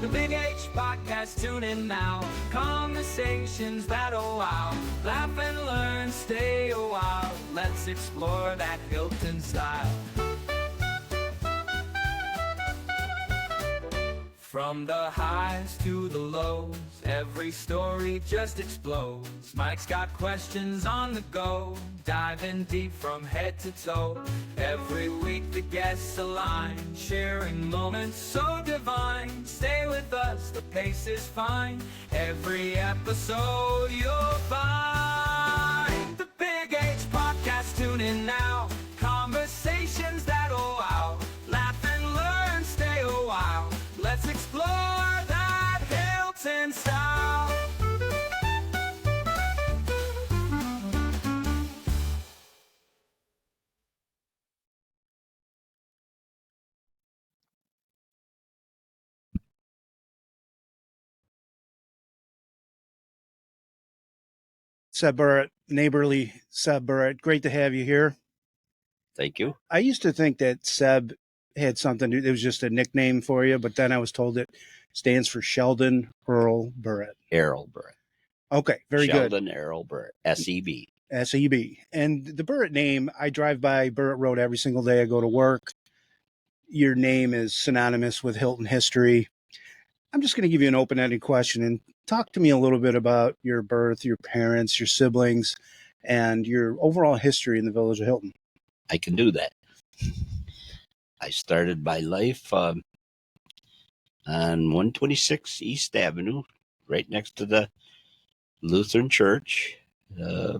The Big H Podcast, tune in now. Conversations that'll wow. Laugh and learn, stay a while. Let's explore that Hilton style. From the highs to the lows, every story just explodes. Mike's got questions on the go, diving deep from head to toe. Every week the guests align, sharing moments so divine. Stay with us, the pace is fine. Every episode you'll find. The Big H Podcast, tune in now. Conversations that'll wow. Laugh and learn, stay a while. Let's explore that Hilton style. Seb Burritt, neighborly Seb Burritt. Great to have you here. Thank you. I used to think that Seb had something, it was just a nickname for you, but then I was told it stands for Sheldon Earl Burritt. Errol Burritt. Okay, very Sheldon Errol Burritt, S-E-B. good. S-E-B. And the Burritt name, I drive by Burritt Road every single day I go to work. Your name is synonymous with Hilton history. I'm just going to give you an open-ended question and talk to me a little bit about your birth, your parents, your siblings, and your overall history in the village of Hilton. I can do that. I started my life on 126 East Avenue, right next to the Lutheran Church. A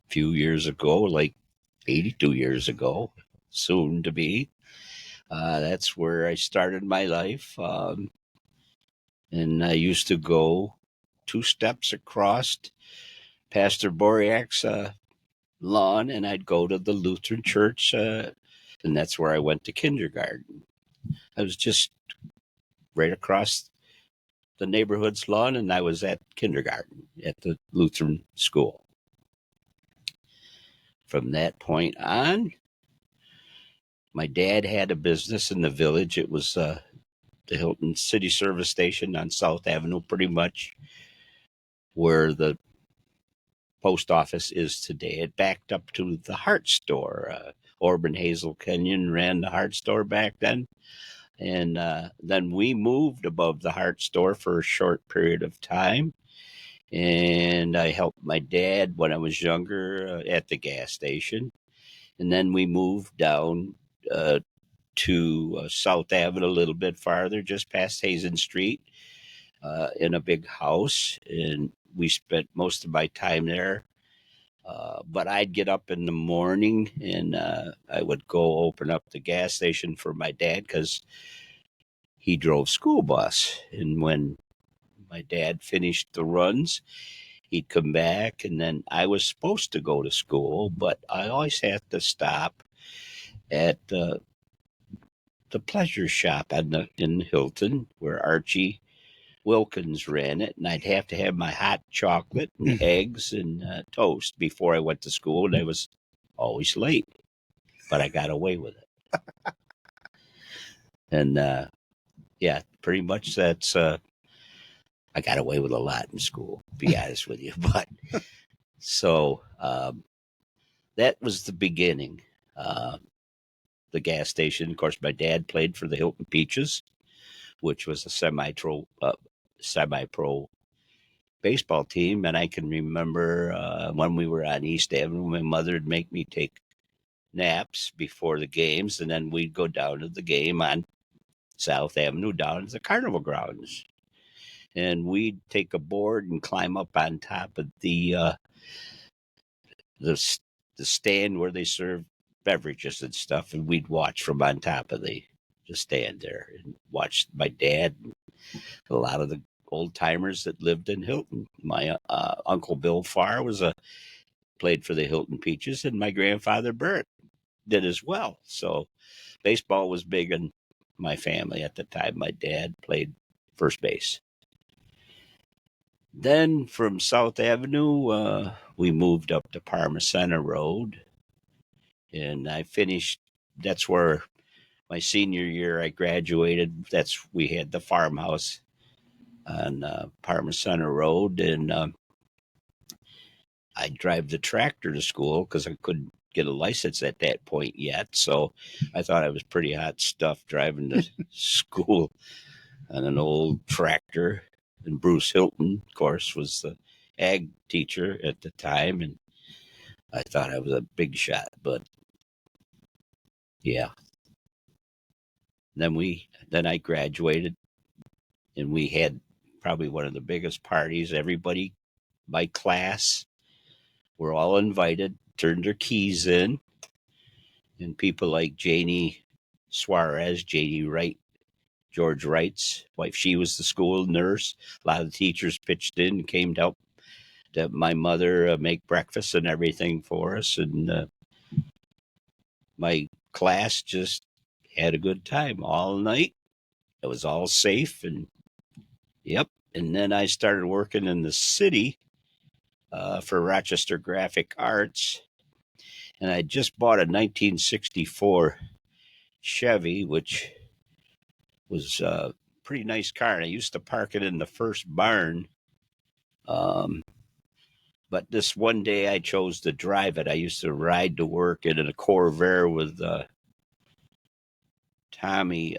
few years ago, like 82 years ago, soon to be. That's where I started my life. And I used to go 2 steps across Pastor Boriak's lawn, and I'd go to the Lutheran Church, and that's where I went to kindergarten. I was just right across the neighborhood's lawn, and I was at kindergarten at the Lutheran school. From that point on, my dad had a business in the village. It was the Hilton City Service Station on South Avenue, pretty much where the post office is today. It backed up to the Hart store. Orban Hazel Kenyon ran the Hart store back then. And then we moved above the Hart store for a short period of time. And I helped my dad when I was younger at the gas station. And then we moved down to South Avenue a little bit farther, just past Hazen Street, in a big house. And we spent most of my time there. But I'd get up in the morning and I would go open up the gas station for my dad because he drove school bus. And when my dad finished the runs, he'd come back, and then I was supposed to go to school, but I always had to stop at the pleasure shop in Hilton where Archie Wilkins ran it, and I'd have to have my hot chocolate and eggs and toast before I went to school, and I was always late, but I got away with it. And yeah, pretty much that's I got away with a lot in school, to be honest with you. But so that was the beginning. The gas station, of course, my dad played for the Hilton Peaches, which was a semi-pro baseball team. And I can remember when we were on East Avenue, my mother would make me take naps before the games, and then we'd go down to the game on South Avenue, down to the carnival grounds. And we'd take a board and climb up on top of the stand where they serve beverages and stuff, and we'd watch from on top of the stand there and watch my dad and a lot of the old timers that lived in Hilton. My Uncle Bill Farr played for the Hilton Peaches, and my grandfather Bert did as well. So baseball was big in my family at the time. My dad played first base. Then from South Avenue, we moved up to Parma Center Road, and I finished. That's where my senior year, I graduated. We had the farmhouse on Parma Center Road, and I drive the tractor to school because I couldn't get a license at that point yet. So I thought I was pretty hot stuff driving to school on an old tractor. And Bruce Hilton, of course, was the ag teacher at the time, and I thought I was a big shot. But yeah, then I graduated, and we had probably one of the biggest parties. Everybody, my class, were all invited, turned their keys in, and people like Janie Suarez, Janie Wright, George Wright's wife, she was the school nurse. A lot of the teachers pitched in and came to help my mother make breakfast and everything for us. And my class just had a good time all night. It was all safe, and yep. And then I started working in the city for Rochester Graphic Arts, and I just bought a 1964 Chevy, which was a pretty nice car. And I used to park it in the first barn. But this one day I chose to drive it. I used to ride to work in a Corvair with Tommy.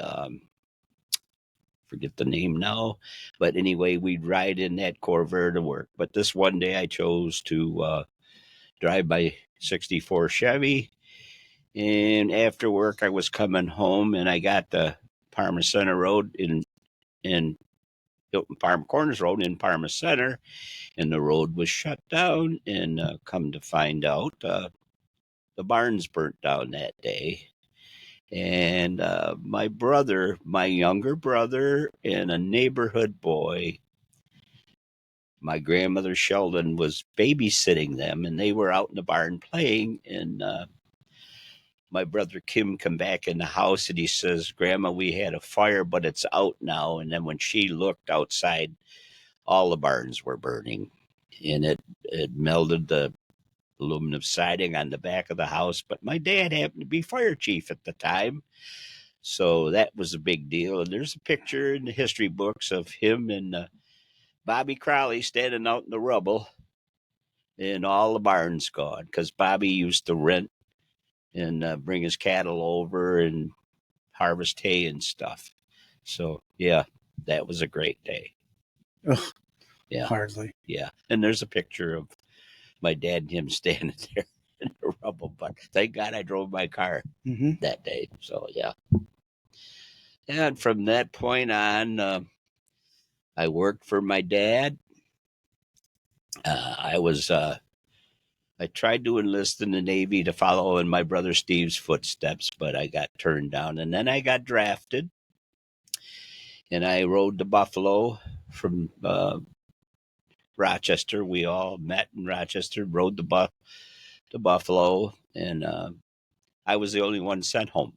Forget the name now. But anyway, we'd ride in that Corvair to work. But this one day I chose to drive my 64 Chevy. And after work, I was coming home, and I got the Parma Center Road in Hilton Parma Corners Road in Parma Center, and the road was shut down. And come to find out, the barns burnt down that day. And my younger brother, and a neighborhood boy, my grandmother Sheldon, was babysitting them, and they were out in the barn playing. And my brother Kim come back in the house, and he says, "Grandma, we had a fire, but it's out now." And then when she looked outside, all the barns were burning, and it melted the aluminum siding on the back of the house. But my dad happened to be fire chief at the time, so that was a big deal. And there's a picture in the history books of him and Bobby Crowley standing out in the rubble, and all the barns gone, because Bobby used to rent and bring his cattle over and harvest hay and stuff. So yeah, that was a great day. Ugh, Yeah, hardly. yeah. And there's a picture of my dad and him standing there in the rubble. But thank God I drove my car that day. So yeah. And from that point on, I worked for my dad. I tried to enlist in the Navy to follow in my brother Steve's footsteps, but I got turned down. And then I got drafted, and I rode to Buffalo from Rochester. We all met in Rochester, rode to Buffalo, and I was the only one sent home.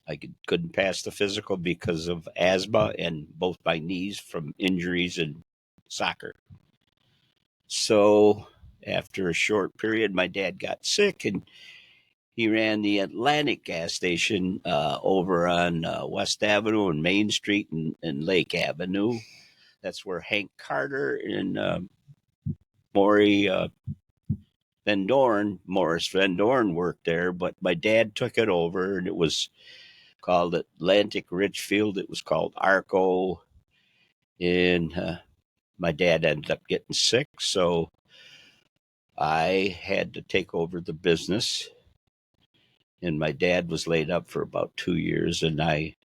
I couldn't pass the physical because of asthma and both my knees from injuries in soccer. So after a short period, my dad got sick, and he ran the Atlantic gas station over on West Avenue and Main Street and Lake Avenue. That's where Hank Carter and Morris Van Dorn worked there. But my dad took it over, and it was called Atlantic Richfield. It was called Arco. And my dad ended up getting sick, so I had to take over the business. And my dad was laid up for about 2 years, and I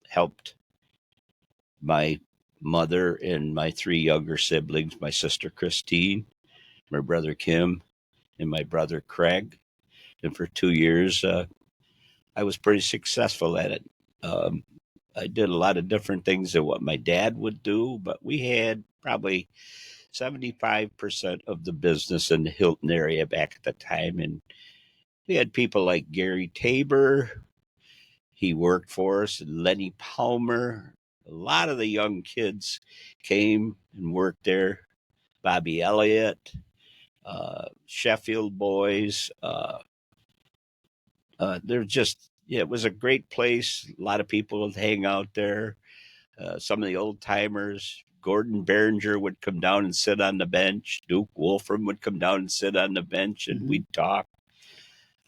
helped my mother and my 3 younger siblings, my sister Christine, my brother Kim, and my brother Craig. And for 2 years, I was pretty successful at it. I did a lot of different things than what my dad would do, but we had probably 75% of the business in the Hilton area back at the time. And we had people like Gary Tabor. He worked for us, and Lenny Palmer. A lot of the young kids came and worked there. Bobby Elliott, Sheffield boys. There's just yeah, it was a great place. A lot of people would hang out there. Some of the old timers, Gordon Behringer would come down and sit on the bench. Duke Wolfram would come down and sit on the bench, and Mhm. we'd talk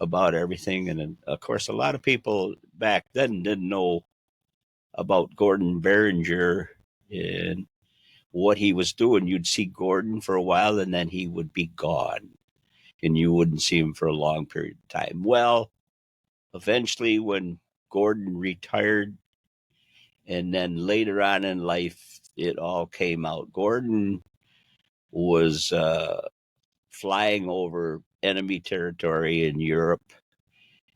about everything. And then, of course, a lot of people back then didn't know about Gordon Behringer and what he was doing. You'd see Gordon for a while, and then he would be gone, and you wouldn't see him for a long period of time. Well, eventually, when Gordon retired, and then later on in life, it all came out. Gordon was flying over enemy territory in Europe,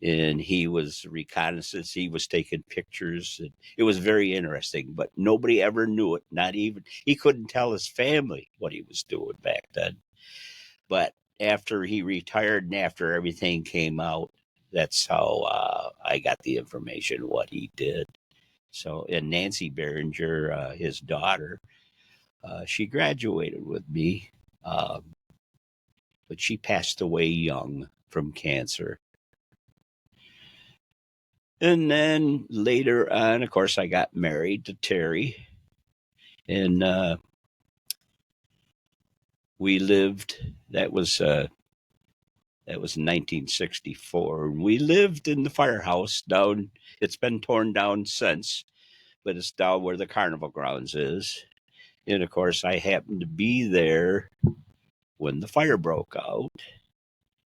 and he was reconnaissance. He was taking pictures. And it was very interesting, but nobody ever knew it. Not even he couldn't tell his family what he was doing back then. But after he retired and after everything came out, that's how I got the information what he did. So, and Nancy Behringer, his daughter, she graduated with me, but she passed away young from cancer. And then later on, of course, I got married to Terry, and we lived. That was 1964. And we lived in the firehouse down. It's been torn down since, but it's down where the carnival grounds is. And of course, I happened to be there when the fire broke out,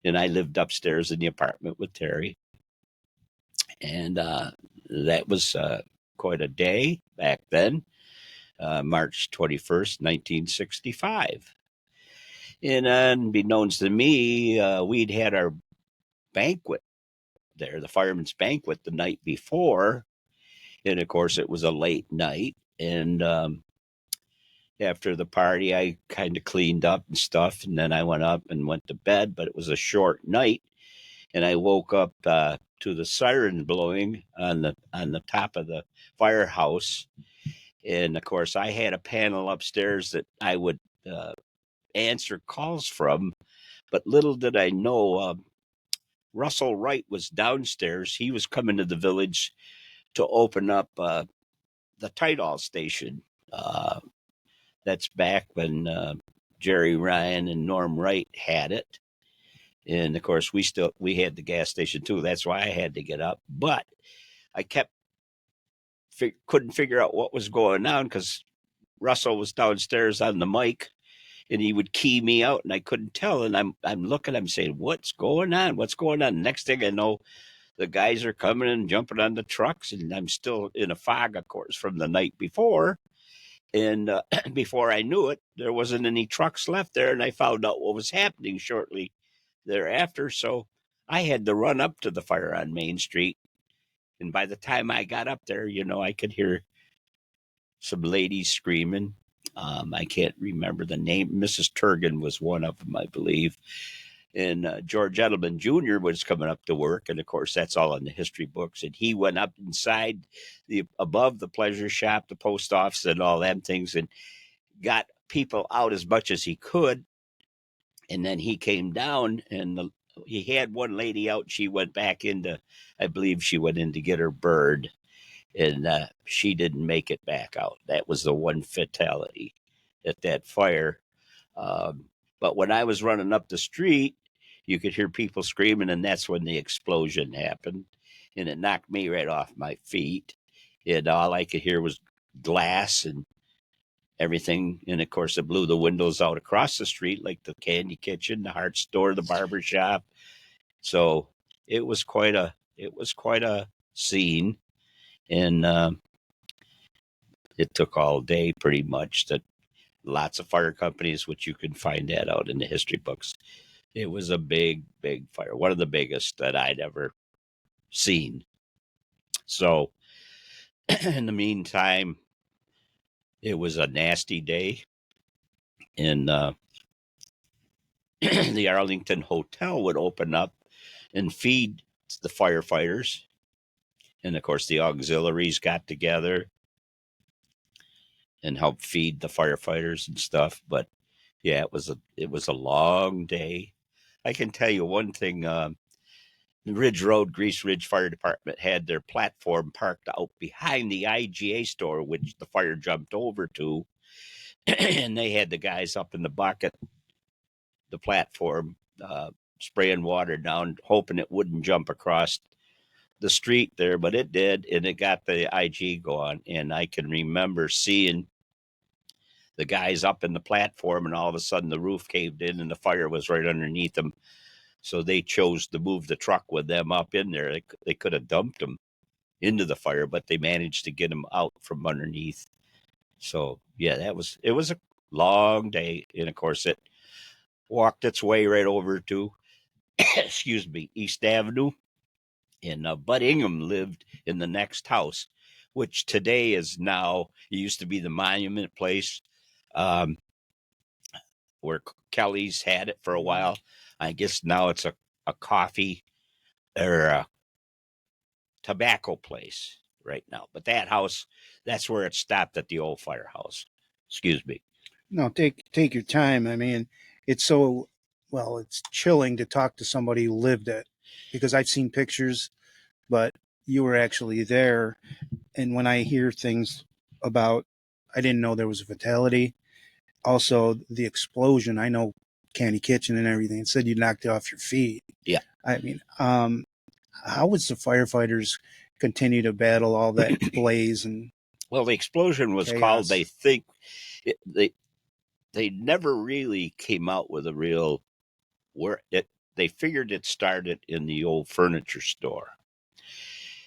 and I lived upstairs in the apartment with Terry, and that was quite a day back then. March 21st, 1965. And unbeknownst to me, we'd had our banquet there, the fireman's banquet, the night before. And of course, it was a late night. And after the party, I kind of cleaned up and stuff. And then I went up and went to bed, but it was a short night. And I woke up to the siren blowing on the top of the firehouse. And of course, I had a panel upstairs that I would answer calls from. But little did I know, Russell Wright was downstairs. He was coming to the village to open up the Tidal station. That's back when Jerry Ryan and Norm Wright had it. And of course, we had the gas station too. That's why I had to get up. But I couldn't figure out what was going on because Russell was downstairs on the mic, and he would key me out, and I couldn't tell. And I'm looking, I'm saying, "What's going on? What's going on?" Next thing I know, the guys are coming and jumping on the trucks, and I'm still in a fog, of course, from the night before. And before I knew it, there wasn't any trucks left there, and I found out what was happening shortly thereafter. So I had to run up to the fire on Main Street. And by the time I got up there, I could hear some ladies screaming. I can't remember the name. Mrs. Turgan was one of them, I believe. And George Edelman Jr. was coming up to work. And of course, that's all in the history books. And he went up inside above the pleasure shop, the post office, and all them things, and got people out as much as he could. And then he came down, and he had one lady out. She went back into, I believe she went in to get her bird, and she didn't make it back out. That was the one fatality at that fire. But when I was running up the street, you could hear people screaming, and that's when the explosion happened, and it knocked me right off my feet. And all I could hear was glass and everything. And of course, it blew the windows out across the street, like the candy kitchen, the Hart store, the barber shop. So it was quite a scene, and it took all day pretty much. That lots of fire companies, which you can find that out in the history books. It was a big, big fire, one of the biggest that I'd ever seen. So, in the meantime, it was a nasty day, and the Arlington Hotel would open up and feed the firefighters, and of course, the auxiliaries got together and helped feed the firefighters and stuff. But yeah, it was a long day. I can tell you one thing. the Ridge Road, Grease Ridge Fire Department had their platform parked out behind the IGA store, which the fire jumped over to. And they had the guys up in the bucket, the platform, spraying water down, hoping it wouldn't jump across the street there, but it did, and it got the IG going. And I can remember seeing the guys up in the platform, and all of a sudden the roof caved in and the fire was right underneath them. So they chose to move the truck with them up in there. They could have dumped them into the fire, but they managed to get them out from underneath. So yeah, it was a long day, and of course it walked its way right over to excuse me, East Avenue. And Bud Ingham lived in the next house, which today is now, it used to be the Monument Place, where Kelly's had it for a while. I guess now it's a coffee or a tobacco place right now. But that house, that's where it stopped, at the old firehouse. Excuse me. No, take your time. I mean, it's so, well, it's chilling to talk to somebody who lived it, because I've seen pictures, but you were actually there. And when I hear things about, I didn't know there was a fatality. Also, the explosion, I know Candy Kitchen and everything. It said you knocked it off your feet. Yeah. I mean, how was the firefighters continue to battle all that blaze? And well, the explosion was chaos. called, they think, they never really came out with a real, where it, they figured it started in the old furniture store.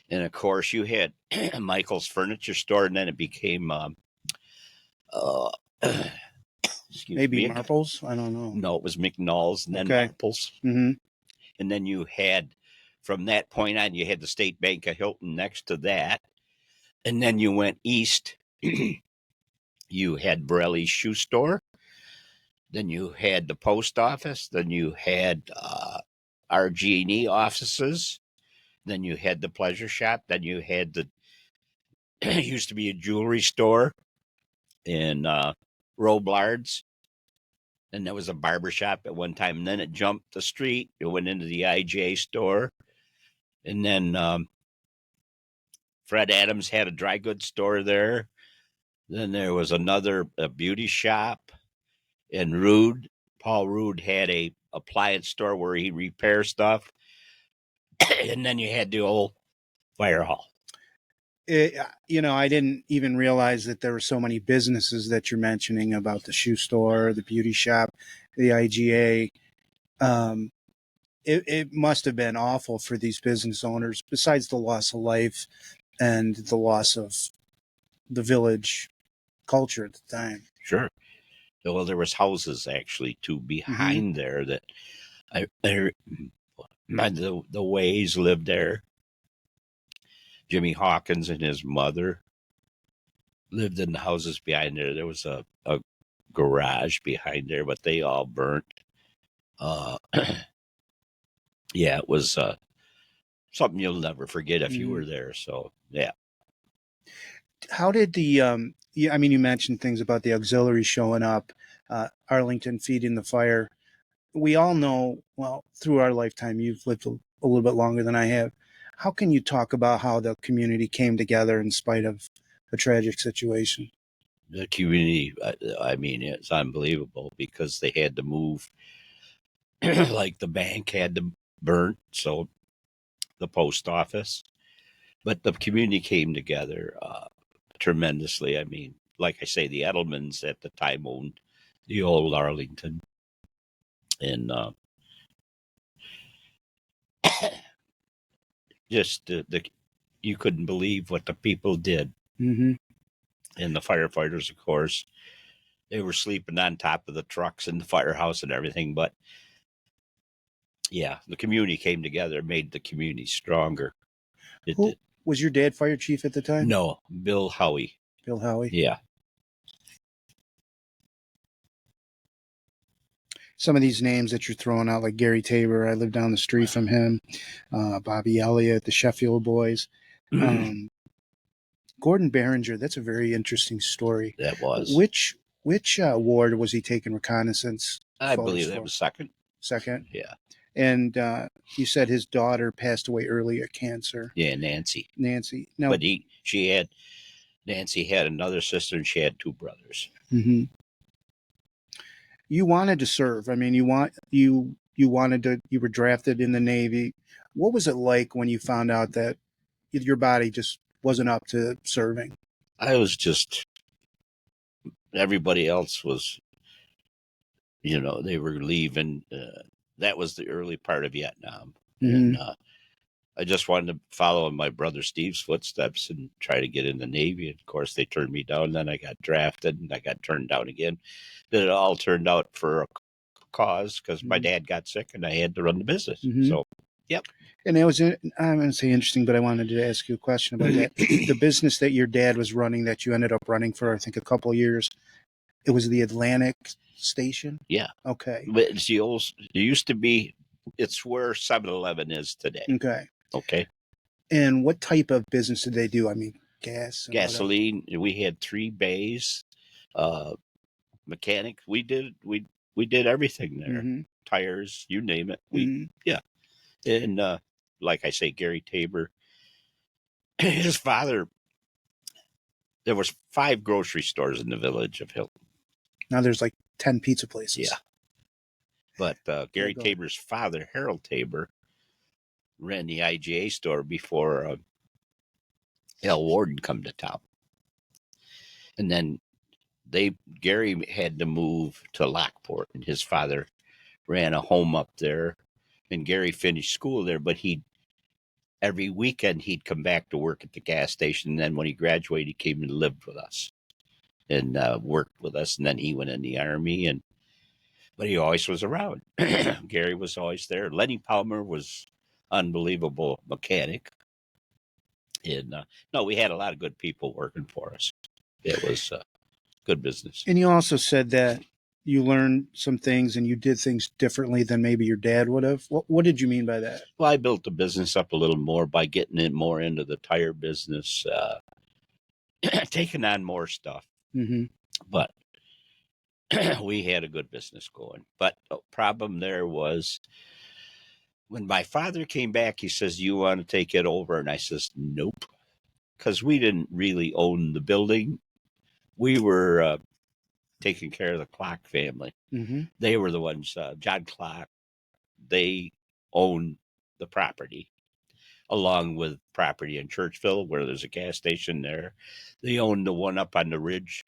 And of course you had Michael's furniture store, and then it became, maybe Marples? I don't know. No, it was McNall's and then Okay. Marples. Mm-hmm. And then you had, from that point on, you had the State Bank of Hilton next to that. And then you went east. You had Borelli's shoe store. Then you had the post office. Then you had RG&E offices. Then you had the pleasure shop. Then you had the used to be a jewelry store in Roblard's. And there was a barber shop at one time. And then it jumped the street. It went into the IJ store. And then Fred Adams had a dry goods store there. Then there was another beauty shop. And Paul Rude had a appliance store where he repairs stuff. And then you had the old fire hall. I didn't even realize that there were so many businesses that you're mentioning, about the shoe store, the beauty shop, the IGA. It must have been awful for these business owners, besides the loss of life and the loss of the village culture at the time. Sure. Well, there was houses actually too behind there that the Ways lived there. Jimmy Hawkins and his mother lived in the houses behind there. There was a garage behind there, but they all burnt. Yeah, it was something you'll never forget if you were there. So, yeah. How did the, you mentioned things about the auxiliary showing up, Arlington feeding the fire. We all know, well, through our lifetime, you've lived a little bit longer than I have. How can you talk about how the community came together in spite of a tragic situation? The community, I mean, it's unbelievable, because they had to move, like the bank had to burn, so the post office. But the community came together tremendously. I mean, like I say, the Edelmans at the time owned the old Arlington. And just you couldn't believe what the people did. Mm-hmm. And the firefighters, of course, they were sleeping on top of the trucks in the firehouse and everything. But yeah, the community came together, made the community stronger. Was your dad fire chief at the time? No, Bill Howie. Bill Howie? Yeah. Some of these names that you're throwing out, like Gary Tabor, I live down the street from him. Bobby Elliott, the Sheffield Boys. Gordon Behringer, that's a very interesting story. That was. Which ward was he taking reconnaissance? I believe that was second. Second? Yeah. And you said his daughter passed away early of cancer. Yeah, Nancy. Nancy. No. But Nancy had another sister, and she had two brothers. Mm-hmm. You wanted to serve. I mean, you wanted to. You were drafted in the Navy. What was it like when you found out that your body just wasn't up to serving? I was just, everybody else was, they were leaving. That was the early part of Vietnam. Mm-hmm. And I just wanted to follow in my brother Steve's footsteps and try to get in the Navy. And of course, they turned me down. Then I got drafted, and I got turned down again. Then it all turned out for a cause because my dad got sick, and I had to run the business. Mm-hmm. So, yep. And it was, I'm going to say interesting, but I wanted to ask you a question about that. The business that your dad was running, that you ended up running for, I think, a couple of years, it was the Atlantic Station? Yeah. Okay. But it's the old, it used to be, it's where 7-Eleven is today. Okay. Okay. And what type of business did they do? I mean, gasoline. We had 3 bays, mechanic. We did everything there. Mm-hmm. Tires, you name it. Mm-hmm. And like I say, Gary Tabor, his father. There was 5 grocery stores in the village of Hilton. Now there's like 10 pizza places. Yeah. But Gary Tabor's father, Harold Tabor, ran the IGA store before Al Warden come to town. And then Gary had to move to Lockport, and his father ran a home up there. And Gary finished school there, but every weekend he'd come back to work at the gas station. And then when he graduated, he came and lived with us and worked with us. And then he went in the Army, but he always was around. Gary was always there. Lenny Palmer was unbelievable mechanic. And no, we had a lot of good people working for us. It was good business. And you also said that you learned some things and you did things differently than maybe your dad would have. What did you mean by that? Well, I built the business up a little more by getting it more into the tire business, taking on more stuff. Mm-hmm. But we had a good business going. But the problem there was when my father came back, he says, "You want to take it over?" And I says, "Nope," because we didn't really own the building. We were taking care of the Clock family. Mm-hmm. They were the ones, John Clock, they owned the property, along with property in Churchville, where there's a gas station there. They owned the one up on the ridge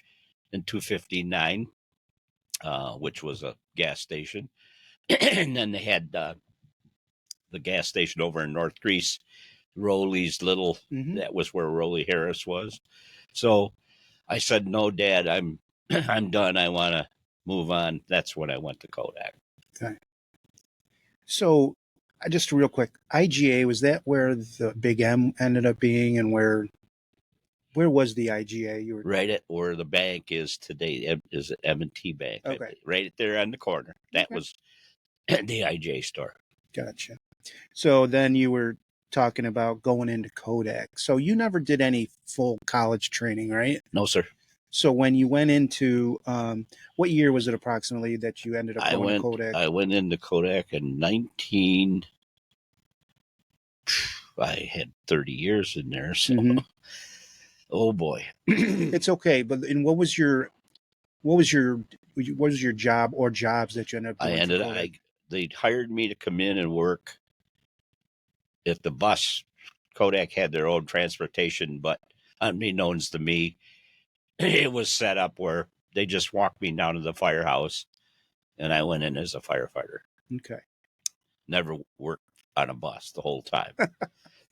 in 259, which was a gas station. And then they had the gas station over in North Greece, Rowley's little, that was where Rowley Harris was. So I said, "No, Dad, I'm done. I want to move on." That's when I went to Kodak. Okay. So just real quick, IGA, was that where the Big M ended up being, and where was the IGA? You were right at where the bank is today. Is it M&T Bank? Okay. Right there on the corner. That was the IGA store. Gotcha. So then you were talking about going into Kodak. So you never did any full college training, right? No, sir. So when you went into, what year was it approximately that you ended up going to Kodak? I went into Kodak in I had 30 years in there. So, oh boy. It's okay. But what was your job or jobs that you ended up doing? They hired me to come in and work at the bus. Kodak had their own transportation, but unbeknownst to me, it was set up where they just walked me down to the firehouse, and I went in as a firefighter. Okay. Never worked on a bus the whole time.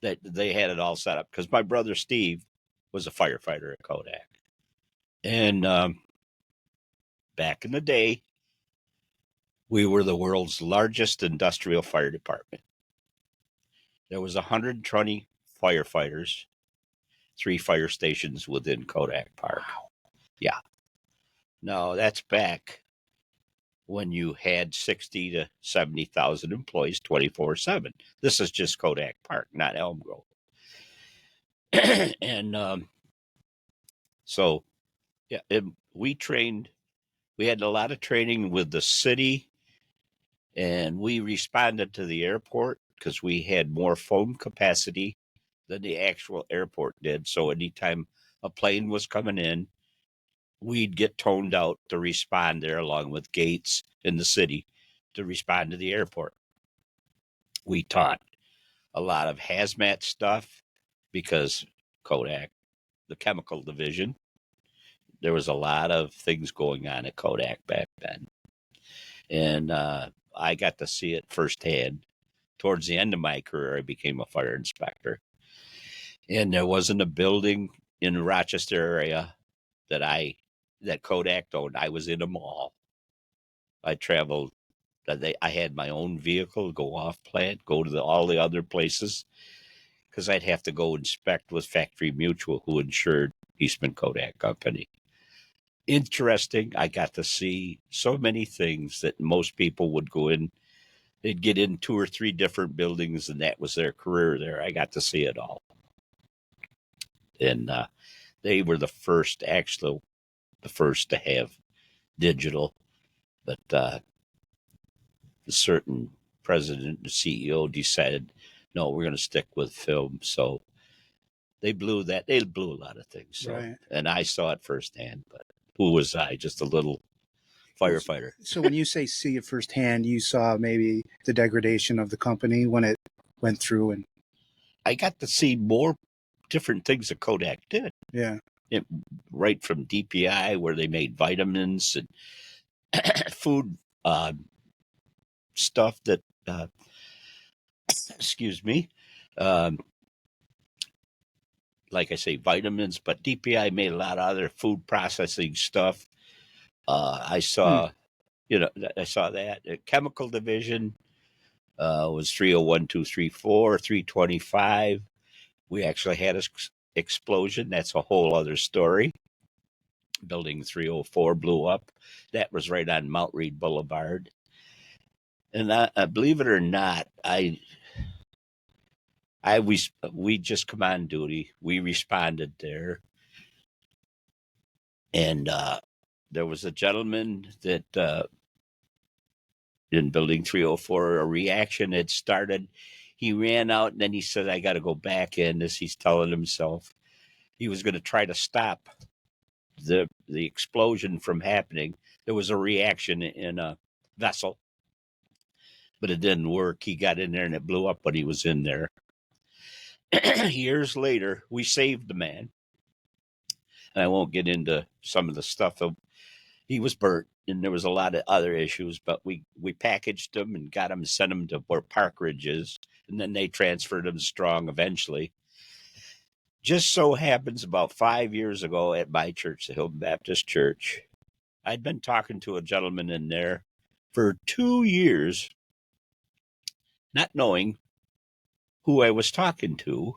They had it all set up because my brother Steve was a firefighter at Kodak. And back in the day, we were the world's largest industrial fire department. There was 120 firefighters, 3 fire stations within Kodak Park. Wow. Yeah. No, that's back when you had 60 to 70,000 employees 24/7. This is just Kodak Park, not Elm Grove. And so, yeah, we had a lot of training with the city And we responded to the airport because we had more phone capacity than the actual airport did. So anytime a plane was coming in, we'd get toned out to respond there along with gates in the city to respond to the airport. We taught a lot of hazmat stuff because Kodak, the chemical division, there was a lot of things going on at Kodak back then. And I got to see it firsthand. Towards the end of my career, I became a fire inspector. And there wasn't a building in the Rochester area that Kodak owned. I was in a mall. I traveled. I had my own vehicle, go off plant, go to all the other places, because I'd have to go inspect with Factory Mutual, who insured Eastman Kodak Company. Interesting. I got to see so many things that most people would go in. They'd get in 2 or 3 different buildings, and that was their career there. I got to see it all. And they were the first to have digital. But a certain president and CEO decided, no, we're going to stick with film. So they blew that. They blew a lot of things. So, Right. And I saw it firsthand. But who was I? Just a little firefighter. So when you say see it firsthand, you saw maybe the degradation of the company when it went through, and I got to see more different things that Kodak did. yeah, Right from DPI, where they made vitamins and food stuff that, excuse me, like I say, vitamins, but DPI made a lot of other food processing stuff. I saw, I saw that. The chemical division was 301, 234, 325. We actually had an explosion. That's a whole other story. Building 304 blew up. That was right on Mount Reed Boulevard. And believe it or not, we just come on duty. We responded there. And there was a gentleman that in building 304, a reaction had started. He ran out, and then he said, I got to go back in, as he's telling himself. He was going to try to stop the explosion from happening. There was a reaction in a vessel, but it didn't work. He got in there, and it blew up when he was in there. Years later, we saved the man. And I won't get into some of the stuff. He was burnt, and there was a lot of other issues, but we packaged him and got him, sent him to where Park Ridge is, and then they transferred him to Strong eventually. Just so happens about 5 years ago at my church, the Hilton Baptist Church, I'd been talking to a gentleman in there for 2 years, not knowing who I was talking to.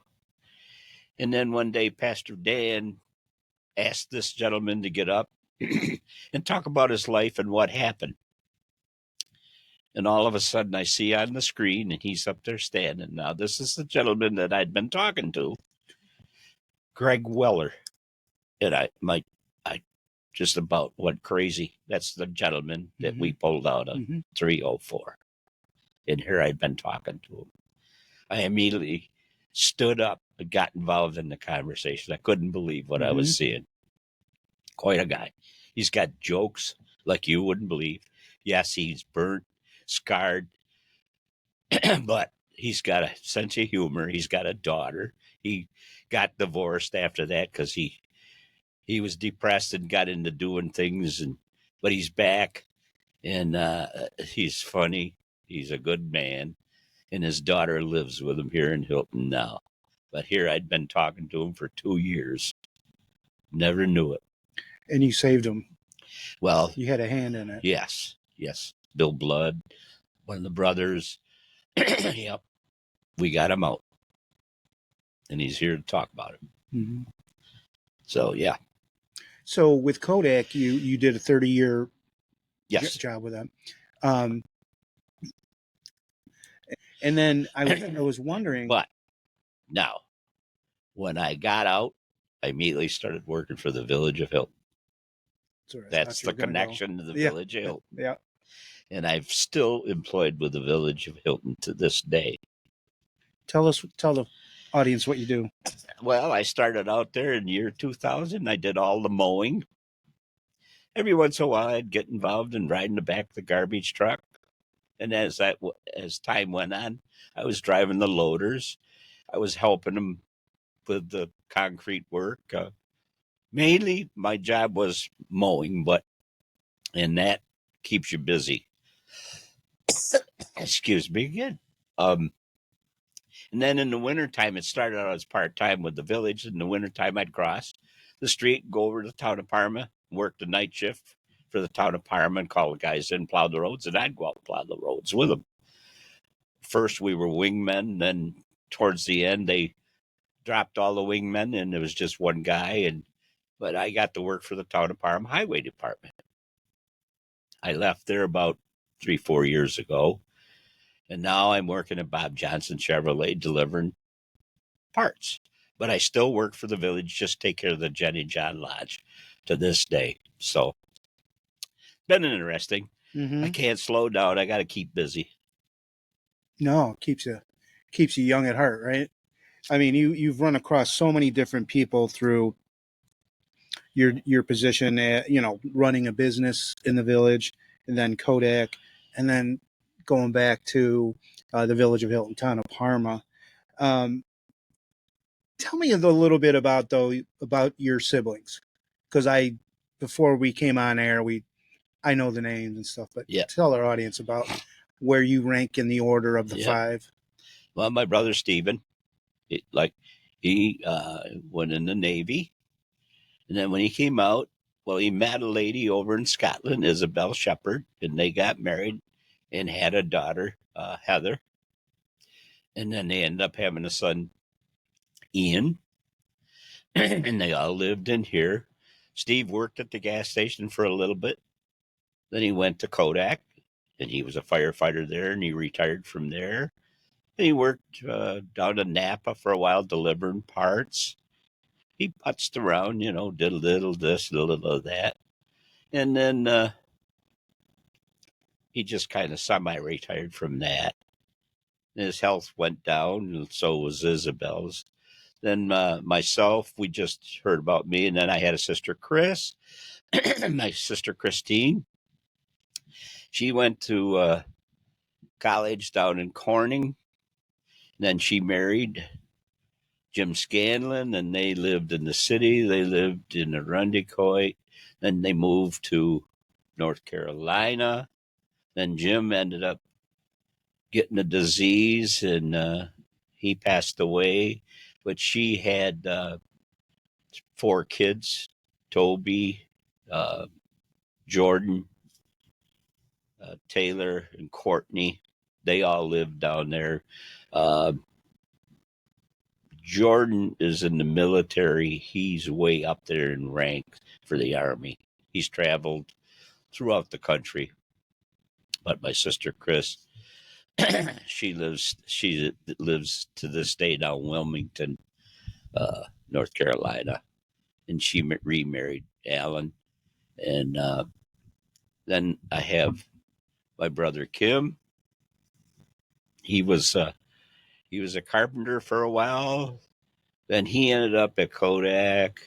And then one day, Pastor Dan asked this gentleman to get up and talk about his life and what happened. And all of a sudden, I see on the screen, and he's up there standing. Now, this is the gentleman that I'd been talking to, Greg Weller. And I just about went crazy. That's the gentleman that we pulled out of 304. And here I'd been talking to him. I immediately stood up and got involved in the conversation. I couldn't believe what I was seeing. Quite a guy. He's got jokes like you wouldn't believe. Yes, he's burnt, scarred, but he's got a sense of humor. He's got a daughter. He got divorced after that because he was depressed and got into doing things, but he's back, and he's funny. He's a good man, and his daughter lives with him here in Hilton now. But here I'd been talking to him for 2 years. Never knew it. and you saved him. Well, You had a hand in it. yes. Bill Blood, one of the brothers. Yep. We got him out. And he's here to talk about it. So, yeah. So with Kodak, you did a 30-year job with them. And then I was wondering. But now, when I got out, I immediately started working for the Village of Hilton. Sorry, That's the connection to the Village of Hilton. Yeah. and I'm still employed with the village of Hilton to this day. Tell the audience what you do. Well, I started out there in the year 2000. I did all the mowing. Every once in a while, I'd get involved in riding the back of the garbage truck. And as time went on, I was driving the loaders. I was helping them with the concrete work. Mainly, my job was mowing, and that keeps you busy. Excuse me again. And then in the wintertime, it started out as part-time with the village. In the wintertime, I'd cross the street, go over to the town of Parma, work the night shift for the town of Parma and call the guys in, plow the roads, and I'd go out and plow the roads with them. First, we were wingmen. Then towards the end, they dropped all the wingmen, and there was just one guy. But I got to work for the town of Parma Highway Department. I left there about 3-4 years ago. And now I'm working at Bob Johnson Chevrolet delivering parts. But I still work for the village, just take care of the Jenny John Lodge to this day. So, been interesting. Mm-hmm. I can't slow down. I got to keep busy. No, it keeps you young at heart, right? I mean, you've run across so many different people through your position at, running a business in the village, and then Kodak, and then going back to the village of Hilton, town of Parma. Tell me a little bit about your siblings, because before we came on air, I know the names and stuff, but tell our audience about where you rank in the order of the five. Well, my brother Stephen, he went in the Navy, and then when he came out, he met a lady over in Scotland, Isabel Shepherd, and they got married and had a daughter, Heather. And then they ended up having a son, Ian. And they all lived in here. Steve worked at the gas station for a little bit. Then he went to Kodak, and he was a firefighter there, and he retired from there. And he worked down to Napa for a while, delivering parts. He putzed around, did a little this, a little of that. And then he just kind of semi-retired from that. His health went down, and so was Isabel's. Then myself, we just heard about me, and then I had a sister, Chris, my sister, Christine. She went to college down in Corning. Then she married Jim Scanlon, and they lived in the city. They lived in Arundecoit. Then they moved to North Carolina. Then Jim ended up getting a disease, and he passed away. But she had 4 kids, Toby, Jordan, Taylor, and Courtney. They all lived down there. Jordan is in the military. He's way up there in rank for the Army. He's traveled throughout the country. But my sister, Chris, she lives to this day down in Wilmington, North Carolina, and she remarried Alan. And then I have my brother Kim. He was a carpenter for a while. Then he ended up at Kodak,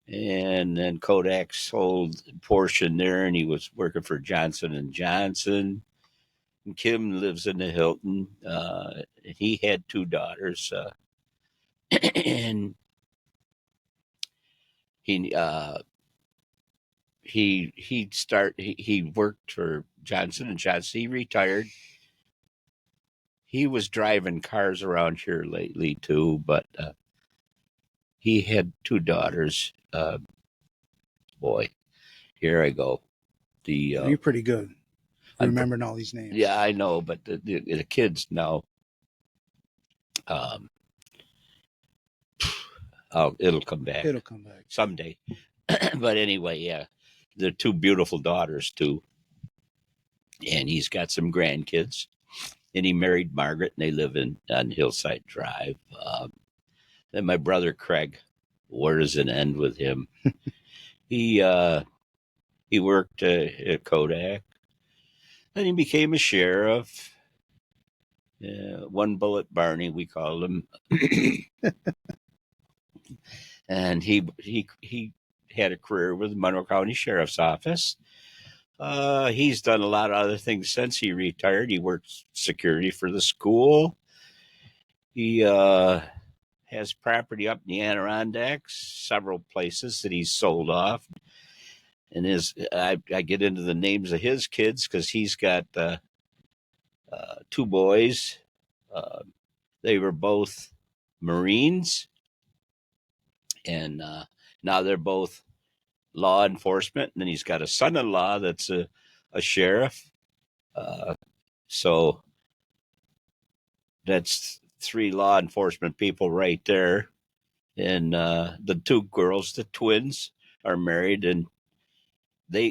and then Kodak sold a portion there, and he was working for Johnson and Johnson. And Kim lives in the Hilton. He had 2 daughters, and he worked for Johnson and Johnson. He retired. He was driving cars around here lately too, but he had 2 daughters. Boy, here I go. You're pretty good remembering all these names. Yeah, I know, but the kids now. It'll come back. It'll come back someday. But anyway, yeah, they're 2 beautiful daughters too, and he's got some grandkids. And he married Margaret, and they live on Hillside Drive. Then my brother Craig, where does it end with him? He worked at Kodak. Then he became a sheriff. One bullet Barney, we called him. And he had a career with the Monroe County Sheriff's Office. He's done a lot of other things since he retired. He worked security for the school. He has property up in the Adirondacks, several places that he's sold off. And I get into the names of his kids because he's got two boys. They were both Marines, and now they're both law enforcement. And then he's got a son-in-law that's a sheriff. So that's three law enforcement people right there. And the two girls, the twins, are married, and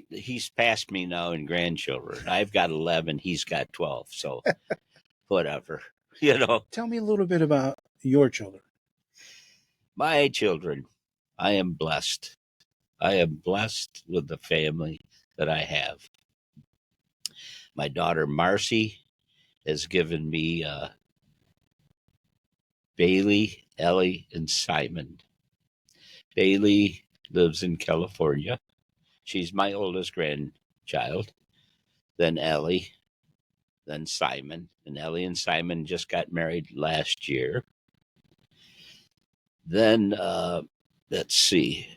he's past me now in grandchildren. I've got 11, he's got 12. So whatever, Tell me a little bit about your children. My children, I am blessed. I am blessed with the family that I have. My daughter Marcy has given me Bailey, Ellie, and Simon. Bailey lives in California. She's my oldest grandchild. Then Ellie, then Simon. And Ellie and Simon just got married last year. Then, let's see,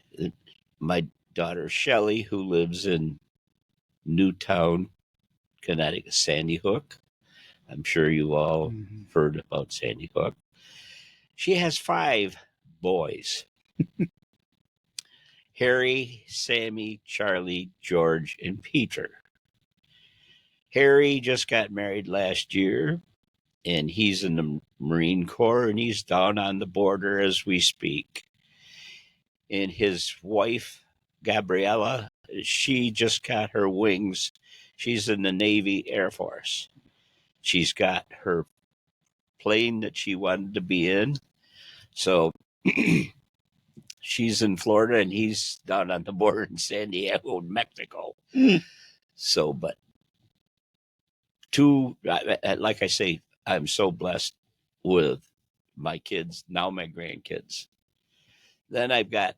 my daughter Shelley, who lives in Newtown, Connecticut, Sandy Hook. I'm sure you all heard about Sandy Hook. She has 5 boys. Harry, Sammy, Charlie, George, and Peter. Harry just got married last year, and he's in the Marine Corps, and he's down on the border as we speak. And his wife, Gabriella, she just got her wings. She's in the Navy Air Force. She's got her plane that she wanted to be in. So she's in Florida, and he's down on the border in San Diego, Mexico. So, but like I say, I'm so blessed with my kids, now my grandkids. Then I've got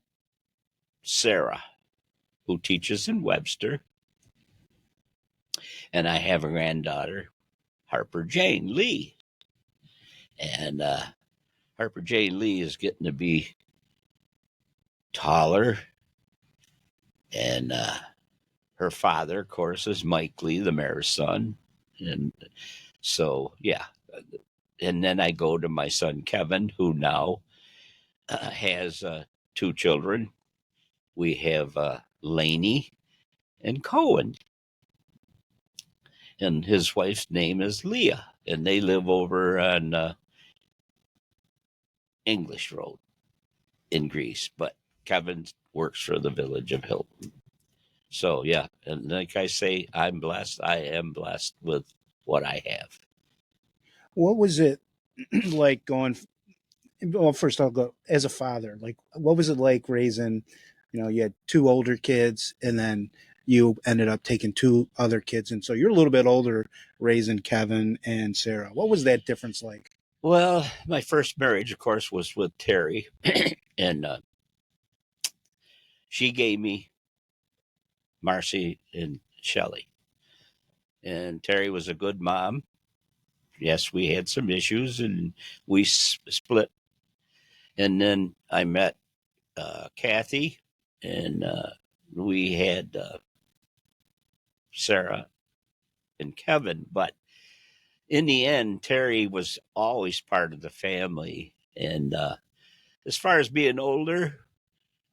Sarah, who teaches in Webster. And I have a granddaughter, Harper Jane Lee. And Harper Jane Lee is getting to be taller. And her father, of course, is Mike Lee, the mayor's son. And so, yeah. And then I go to my son, Kevin, who now has 2 children. We have Laney and Cohen. And his wife's name is Leah. And they live over on English Road in Greece. But Kevin works for the village of Hilton. So, yeah. And like I say, I'm blessed. I am blessed with what I have. What was it like going? Well, first I'll go as a father. Like, what was it like raising? You had 2 older kids, and then you ended up taking 2 other kids, and so you're a little bit older raising Kevin and Sarah. What was that difference like? Well, my first marriage, of course, was with Terry, and she gave me Marcy and Shelley. And Terry was a good mom. Yes, we had some issues, and we split. And then I met Kathy, and we had Sarah and Kevin. But in the end, Terry was always part of the family. And as far as being older,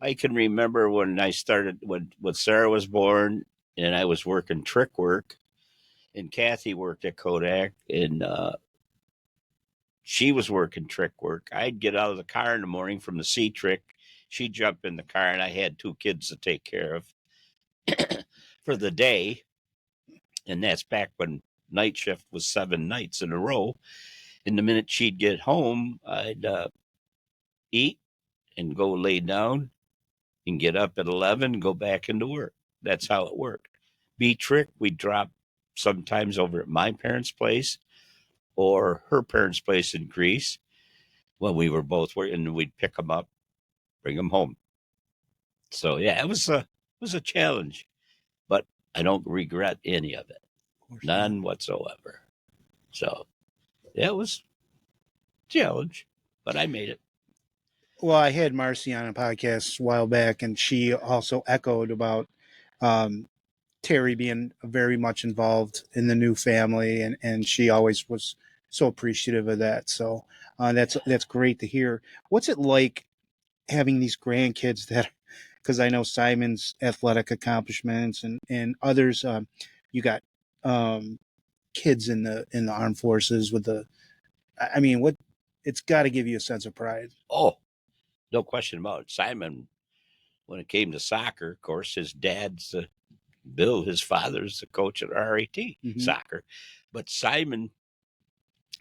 I can remember when I started, when Sarah was born, and I was working trick work, and Kathy worked at Kodak, and she was working trick work. I'd get out of the car in the morning from the C trick. She'd jump in the car, and I had 2 kids to take care of for the day. And that's back when night shift was 7 nights in a row. And the minute she'd get home, I'd eat and go lay down and get up at 11 and go back into work. That's how it worked. B trick, we'd drop sometimes over at my parents' place or her parents' place in Greece when we were both working, and we'd pick them up, bring them home. So yeah, it was a challenge, but I don't regret any of it, Of course not. none whatsoever. So yeah, it was a challenge, but I made it. Well, I had Marcy on a podcast a while back, and she also echoed about um, Terry being very much involved in the new family, and she always was so appreciative of that. So that's great to hear. What's it like having these grandkids that? Because I know Simon's athletic accomplishments and others. You got um, kids in the armed forces with the. I mean, what it's got to give you a sense of pride. Oh, no question about it. Simon, when it came to soccer, of course, his dad's Bill, his father's the coach at RAT soccer, but Simon,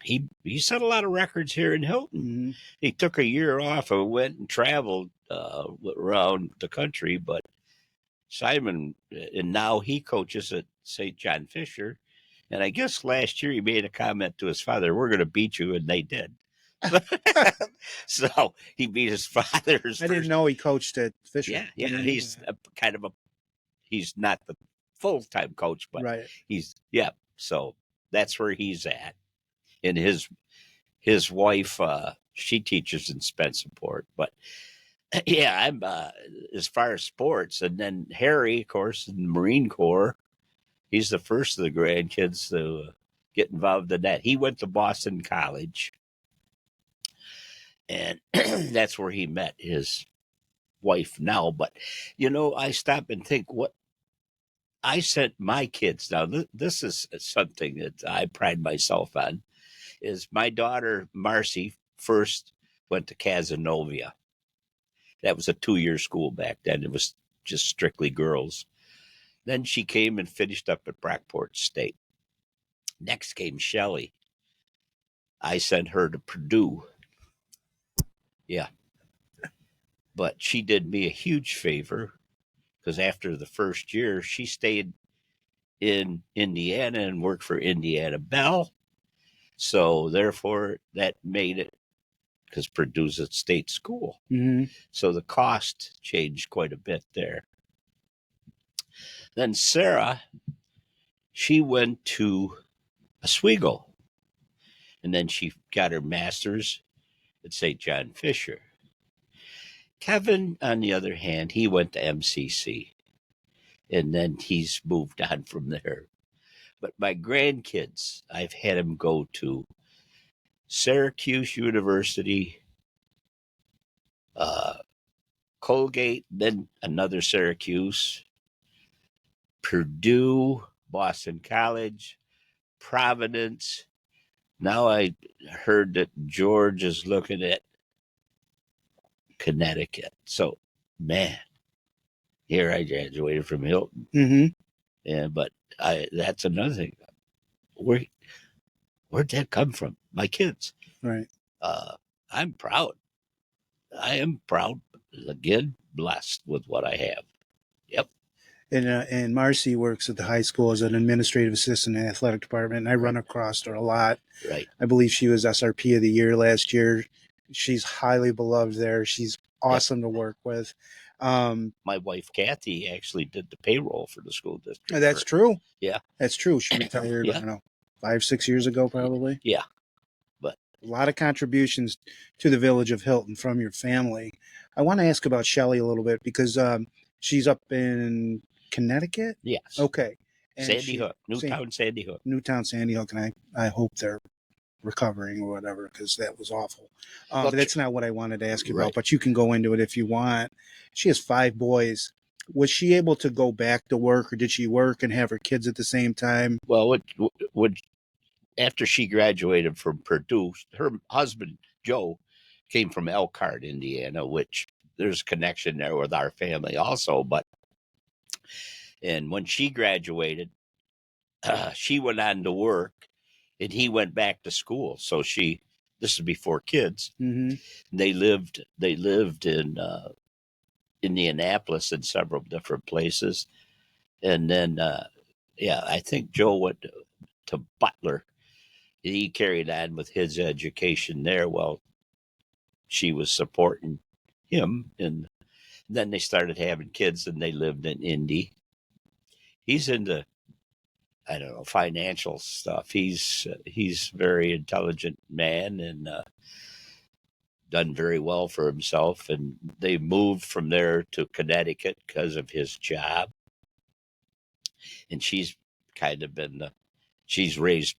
he set a lot of records here in Hilton. Mm-hmm. He took a year off and went and traveled around the country, but Simon, and now he coaches at St. John Fisher. And I guess last year he made a comment to his father, "We're going to beat you," and they did. So he beat his father's. I didn't know he coached at Fisher. Yeah, he's he's not the full-time coach, but right. So that's where he's at. And his wife, she teaches in Spencerport, but yeah, I'm as far as sports, and then Harry, of course, in the Marine Corps, he's the first of the grandkids to get involved in that. He went to Boston College, and that's where he met his wife now. But I stop and think what I sent my kids. Now, this is something that I pride myself on. Is my daughter Marcy first went to Casanova. That was a 2-year school back then. It was just strictly girls. Then she came and finished up at Brockport State. Next came Shelley. I sent her to Purdue. Yeah. But she did me a huge favor because after the first year, she stayed in Indiana and worked for Indiana Bell. So therefore, that made it, because Purdue's a state school. Mm-hmm. So the cost changed quite a bit there. Then Sarah, she went to Oswego, and then she got her master's at St. John Fisher. Kevin, on the other hand, he went to MCC, and then he's moved on from there. But my grandkids, I've had them go to Syracuse University, Colgate, then another Syracuse, Purdue, Boston College, Providence. Now I heard that George is looking at Connecticut. So, man, here I graduated from Hilton. Mm-hmm. But that's another thing. Where'd that come from? My kids. Right. I'm proud. I am proud. Again, blessed with what I have. Yep. And Marcy works at the high school as an administrative assistant in the athletic department, and I run across her a lot. Right. I believe she was SRP of the year last year. She's highly beloved there. She's awesome to work with. My wife, Kathy, actually did the payroll for the school district. That's true. Yeah. That's true. She retired, I don't know, 5-6 years ago, probably. Yeah. But a lot of contributions to the village of Hilton from your family. I want to ask about Shelley a little bit because she's up in Connecticut? Yes. Okay. And Sandy Hook. Sandy Hook. Newtown, Sandy Hook. And I hope they're recovering or whatever, because that was awful. But that's not what I wanted to ask you about, but you can go into it if you want. She has 5 boys. Was she able to go back to work, or did she work and have her kids at the same time? Well, after she graduated from Purdue, her husband, Joe, came from Elkhart, Indiana, which there's a connection there with our family also. And when she graduated, she went on to work, and he went back to school. So this is before kids. Mm-hmm. They lived in Indianapolis in several different places. And then yeah, I think Joe went to Butler. He carried on with his education there while she was supporting him. And then they started having kids and they lived in Indy. He's into, I don't know, financial stuff. He's a very intelligent man and done very well for himself. And they moved from there to Connecticut because of his job. And she's kind of been, she's raised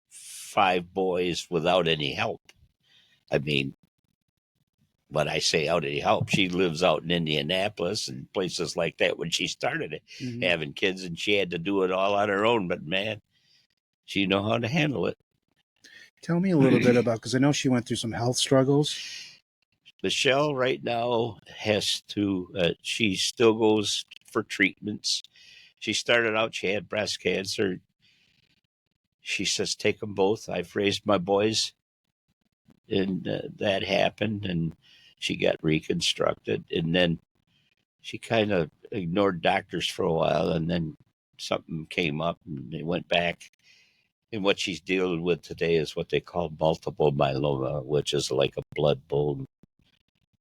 5 boys without any help. I mean, when I say out any help, she lives out in Indianapolis and places like that when she started it, having kids, and she had to do it all on her own. But man, she know how to handle it. Tell me a little bit about, because I know she went through some health struggles. Michelle right now has to, she still goes for treatments. She started out, she had breast cancer. She says, take them both. I've raised my boys. And that happened, and she got reconstructed. And then she kind of ignored doctors for a while, and then something came up, and they went back. And what she's dealing with today is what they call multiple myeloma, which is like a blood bone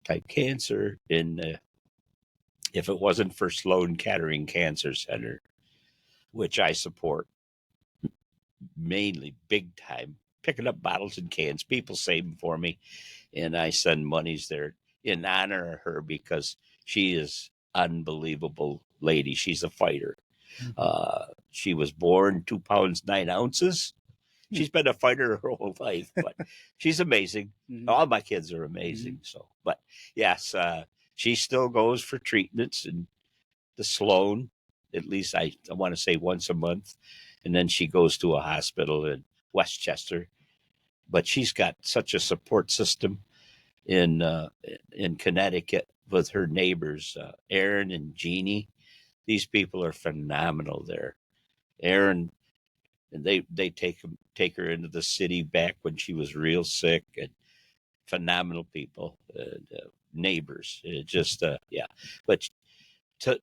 type cancer. And if it wasn't for Sloan Kettering Cancer Center, which I support mainly big time, picking up bottles and cans, people save them for me, and I send monies there in honor of her because she is unbelievable lady. She's a fighter. She was born 2 pounds 9 ounces. She's been a fighter her whole life, but she's amazing. All my kids are amazing. So, but yes, she still goes for treatments and the Sloan, at least I want to say once a month. And then she goes to a hospital in Westchester. But she's got such a support system in Connecticut with her neighbors, Aaron and Jeannie. These people are phenomenal there. Aaron, and they take her into the city back when she was real sick, and phenomenal people, neighbors. Yeah. But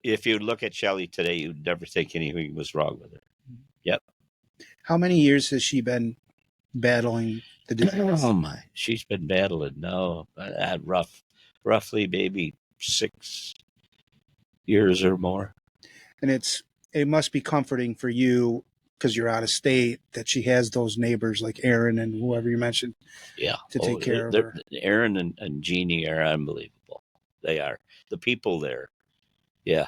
if you look at Shelley today, you'd never think anything was wrong with her. Yep. How many years has she been battling the disease? Oh my, she's been battling now, roughly maybe 6 years or more. And it must be comforting for you, because you're out of state, that she has those neighbors like Aaron and whoever you mentioned, Yeah, to take care of her. Aaron and Jeannie are unbelievable. They are. The people there, yeah,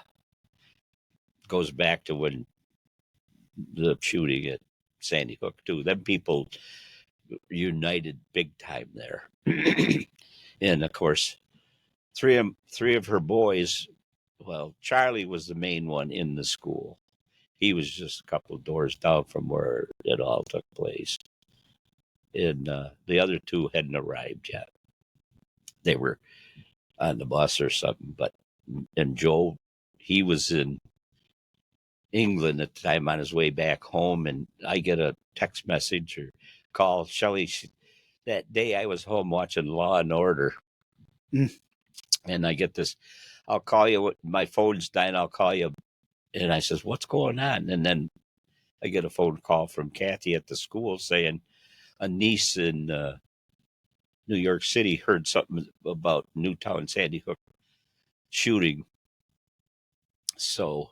goes back to when the shooting at Sandy Hook too. Them people united big time there. And of course, three of her boys. Well, Charlie was the main one in the school. He was just a couple of doors down from where it all took place. And the other 2 hadn't arrived yet. They were on the bus or something. And Joe, he was in England at the time on his way back home. And I get a text message or call. Shelley, that day I was home watching Law and Order. And I get this, I'll call you. My phone's dying. I'll call you. And I says, what's going on? And then I get a phone call from Kathy at the school saying a niece in New York City heard something about Newtown Sandy Hook shooting. So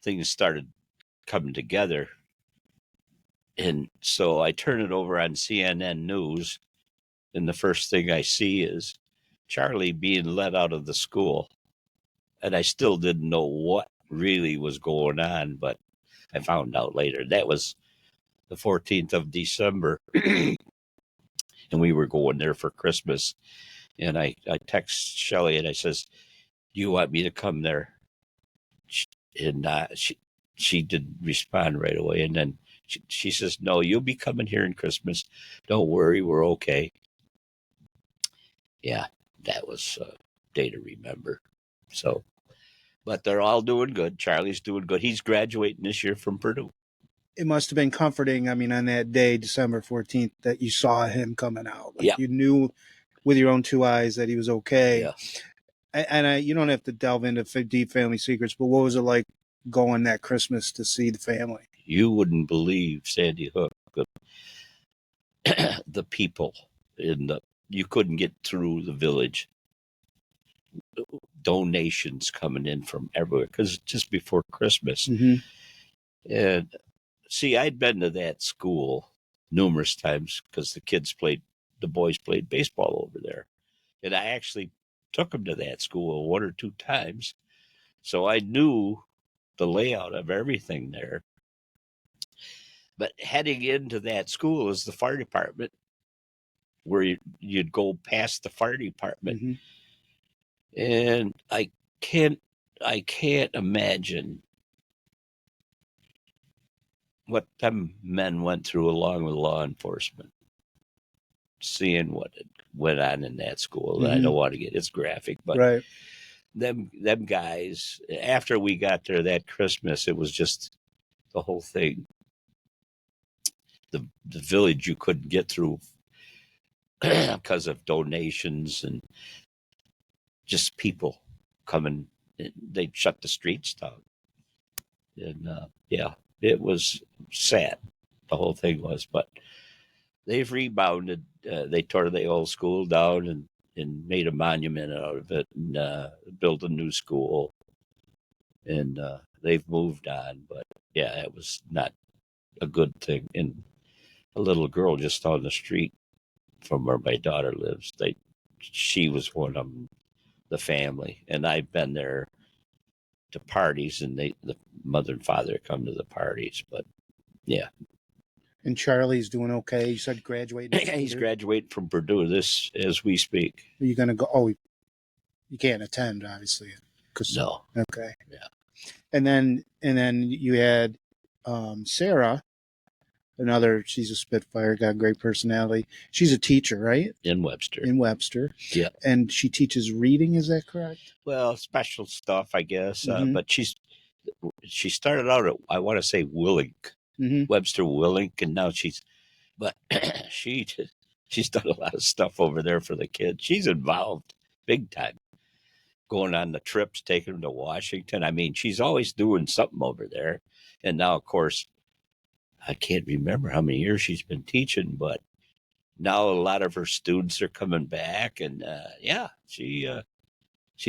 things started coming together. And so I turn it over on CNN News. And the first thing I see is Charlie being let out of the school. And I still didn't know what really was going on, but I found out later. That was the 14th of December. And we were going there for Christmas. And I text Shelley and I says, do you want me to come there? And she didn't respond right away. And then she says, no, you'll be coming here in Christmas. Don't worry, we're okay. Yeah, that was a day to remember. So, but they're all doing good. Charlie's doing good. He's graduating this year from Purdue. It must have been comforting, I mean, on that day, December 14th, that you saw him coming out. Like, you knew with your own 2 eyes that he was okay. Yeah. And you don't have to delve into deep family secrets, but what was it like going that Christmas to see the family. You wouldn't believe, Sandy Hook, the people you couldn't get through the village. Donations coming in from everywhere because just before Christmas. Mm-hmm. And see, I'd been to that school numerous times because the boys played baseball over there. And I actually took them to that school 1 or 2 times. So I knew the layout of everything there. But heading into that school is the fire department, where you'd go past the fire department. Mm-hmm. And I can't imagine what them men went through along with law enforcement, seeing what went on in that school. Mm-hmm. I don't want to get it's graphic, but right. them guys, after we got there that Christmas, it was just the whole thing. The village you couldn't get through because of donations and just people coming. They'd shut the streets down. And yeah, it was sad. The whole thing was, but they've rebounded. They tore the old school down and made a monument out of it and built a new school. And they've moved on. But yeah, it was not a good thing. And a little girl just down the street from where my daughter lives, she was one of them, the family. And I've been there to parties, and the mother and father come to the parties. But yeah. And Charlie's doing okay. You said graduating. He's graduating from Purdue as we speak. Are you going to go? Oh, you can't attend, obviously. No. Okay. Yeah. And then you had Sarah, she's a Spitfire, got a great personality. She's a teacher, right? In Webster. Yeah. And she teaches reading, is that correct? Well, special stuff, I guess. Mm-hmm. But she started out at, I want to say, Willink. Mm-hmm. Webster Willink, and now she's done a lot of stuff over there for the kids. She's involved big time, going on the trips, taking them to Washington. I mean, she's always doing something over there. And now, of course, I can't remember how many years she's been teaching, but now a lot of her students are coming back, and yeah, she's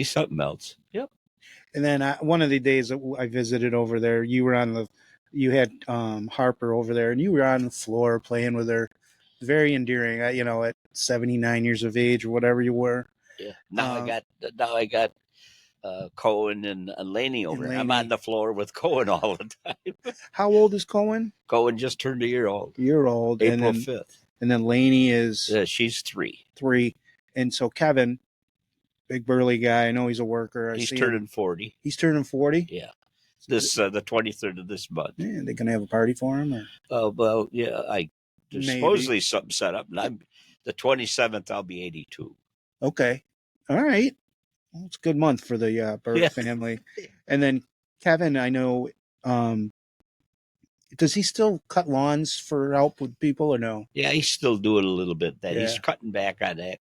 something else. Yep. And then one of the days that I visited over there, you had Harper over there, and you were on the floor playing with her. Very endearing, at 79 years of age or whatever you were. Yeah. Now I got Cohen and Laney over. I'm on the floor with Cohen all the time. How old is Cohen? Cohen just turned a year old. April 5th. And then Laney is she's 3. And so Kevin, big burly guy. I know he's a worker. He's turning 40. He's turning 40. Yeah. This the 23rd of this month. Yeah, they gonna have a party for him? Or? Oh well, yeah. There's supposedly something set up, and I'm the 27th. I'll be 82. Okay, all right. Well, it's a good month for the Burritt family. And then Kevin, I know. Does he still cut lawns for help with people or no? Yeah, he's still doing a little bit. He's cutting back on that.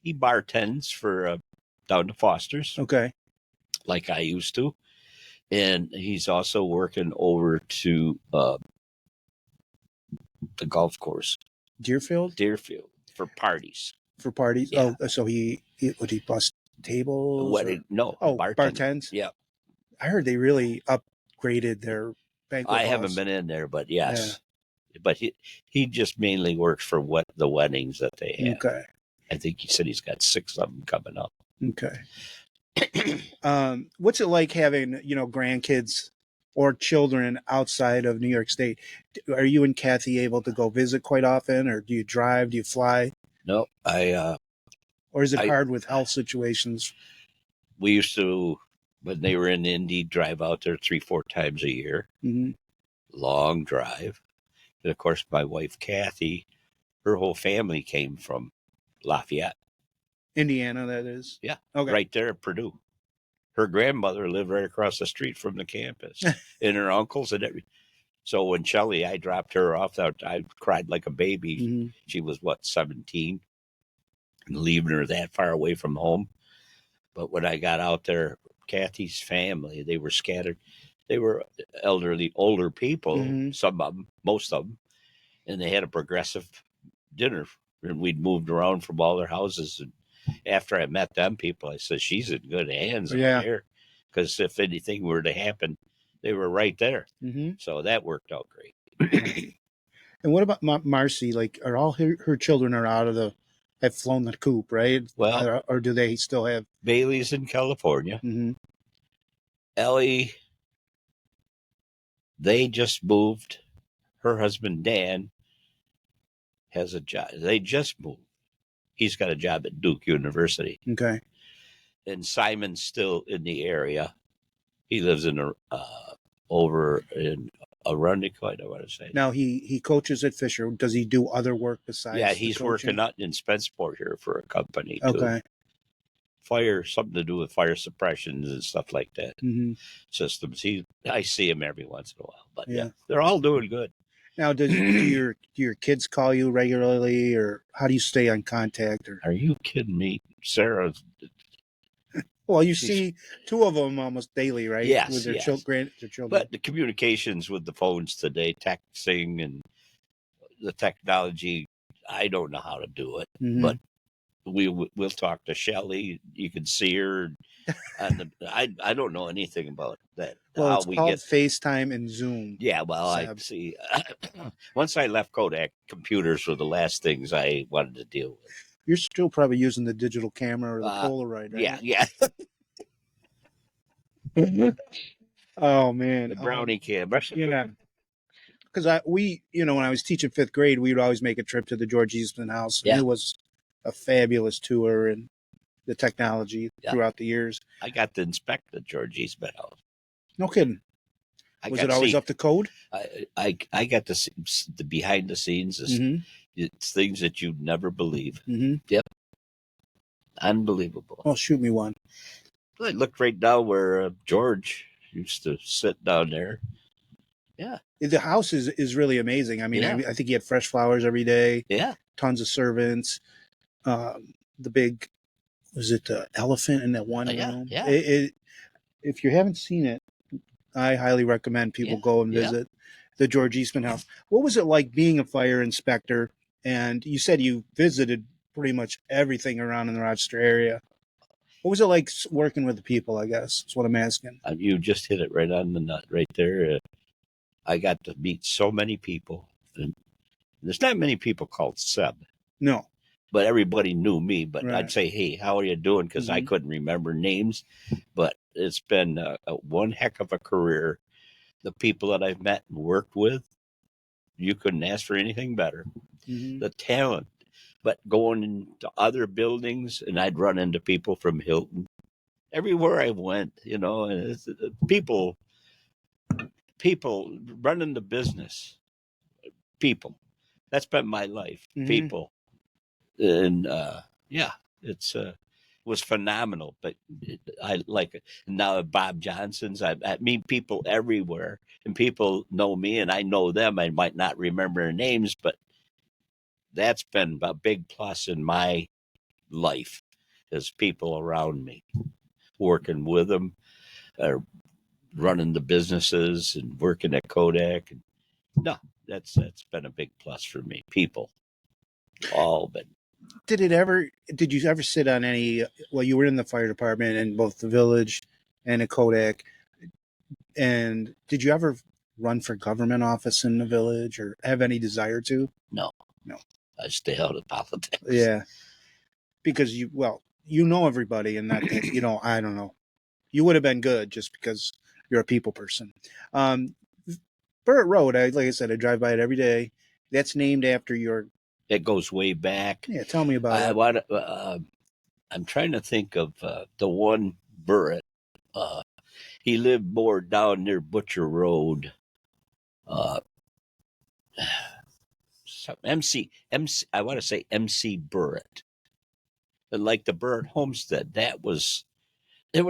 He bartends for down to Foster's. Okay, like I used to. And he's also working over to the golf course. Deerfield for parties. Yeah. Oh, so would he bust tables? No. Bartends? Yeah. I heard they really upgraded their banquet halls. Haven't been in there, but yes. Yeah. But he just mainly works for the weddings that they have. Okay. I think he said he's got 6 of them coming up. Okay. What's it like having grandkids or children outside of New York State? Are you and Kathy able to go visit quite often, or do you drive? Do you fly? No, or is it hard with health situations? We used to, when they were in Indy, drive out there 3-4 times a year. Mm-hmm. Long drive. And of course, my wife Kathy, her whole family came from Lafayette, Indiana, that is. Yeah. Okay. Right there at Purdue. Her grandmother lived right across the street from the campus, and her uncles and everything. So when I dropped her off, I cried like a baby. Mm-hmm. She was, 17? And leaving her that far away from home. But when I got out there, Kathy's family, they were scattered. They were elderly, older people, Mhm. some of them, most of them, and they had a progressive dinner. And we'd moved around from all their houses. And after I met them people, I said, she's in good hands out Yeah. there. Because if anything were to happen, they were right there. Hmm. So that worked out great. And what about Marcy? Like, are all her children are out of have flown the coop, right? Well, Or do they still have? Bailey's in California. Mhm. Ellie, they just moved. Her husband, Dan, has a job. They just moved. He's got a job at Duke University. Okay. And Simon's still in the area. He lives in over in Arundel, I want to say. Now he coaches at Fisher. Does he do other work besides? Yeah, the he's coaching? working out in Spenceport here for a company too. Okay. Something to do with fire suppressions and stuff like that. Hmm. Systems. I see him every once in a while, but Yeah. they're all doing good. Now, do your kids call you regularly, or how do you stay on contact? Or Are you kidding me, Sarah? well, you see two of them almost daily, right? Yes, with their yes. children. But the communications with the phones today, texting and the technology, I don't know how to do it, Mhm. but we'll talk to Shelley. You can see her. I don't know anything about that. Well, how it's we called get. FaceTime and Zoom. Yeah, well, I Seb. see. Once I left Kodak, computers were the last things I wanted to deal with. You're still probably using the digital camera or the Polaroid, right? Yeah. Oh man, The brownie camera. yeah. Because when I was teaching fifth grade, we would always make a trip to the George Eastman House, and Yeah. it was a fabulous tour and the technology throughout the years. I got to inspect the George Eastman House. No kidding. Was it always up to code? I got to see the behind the scenes. It's things that you'd never believe. Mm-hmm. Yep. Unbelievable. Well, shoot me one. I looked right down where George used to sit down there. Yeah. The house is really amazing. I mean, Yeah. I think he had fresh flowers every day. Yeah. Tons of servants. The big, was it the elephant in that one room? Yeah. If you haven't seen it, I highly recommend people go and visit the George Eastman House. What was it like being a fire inspector? And you said you visited pretty much everything around in the Rochester area. What was it like working with the people, I guess, is what I'm asking. You just hit it right on the nut right there. I got to meet so many people. And there's not many people called Seb. No. But everybody knew me. But Right. I'd say, hey, how are you doing? Because I couldn't remember names. But it's been one heck of a career. The people that I've met and worked with, you couldn't ask for anything better. Mm-hmm. The talent. But going into other buildings, and I'd run into people from Hilton. Everywhere I went, and it's, people running the business. People. That's been my life. Mhm. People. And it's was phenomenal. But I like it. And now at Bob Johnson's, I meet people everywhere, and people know me, and I know them. I might not remember their names, but that's been a big plus in my life, is people around me, working with them, running the businesses, and working at Kodak. And no, that's been a big plus for me. People, all been. Did you ever sit on any, well, you were in the fire department in both the village and at Kodak, and did you ever run for government office in the village or have any desire to? No. I stay out of politics. Yeah. Because you know everybody, and that, I don't know. You would have been good just because you're a people person. Burritt Road, like I said, I drive by it every day. That's named after your... It goes way back. Yeah, tell me about it. I'm trying to think of the one Burritt. He lived more down near Butcher Road. MC. I want to say MC Burritt. And like the Burritt Homestead, there was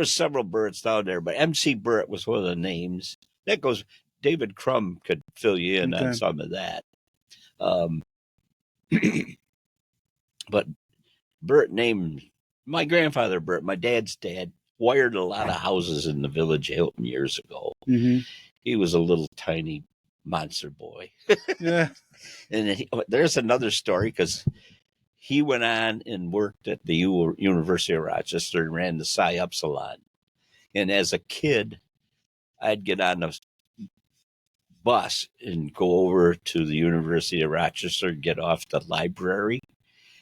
several Burritts down there, but MC Burritt was one of the names. That goes. David Crum could fill you in on some of that. But Burritt named my grandfather Burritt, my dad's dad, wired a lot of houses in the village of Hilton years ago. Mm-hmm. He was a little tiny monster boy. Yeah. And there's another story because he went on and worked at the University of Rochester and ran the Psy-Up Salon. And as a kid, I'd get on the bus and go over to the University of Rochester, get off the library,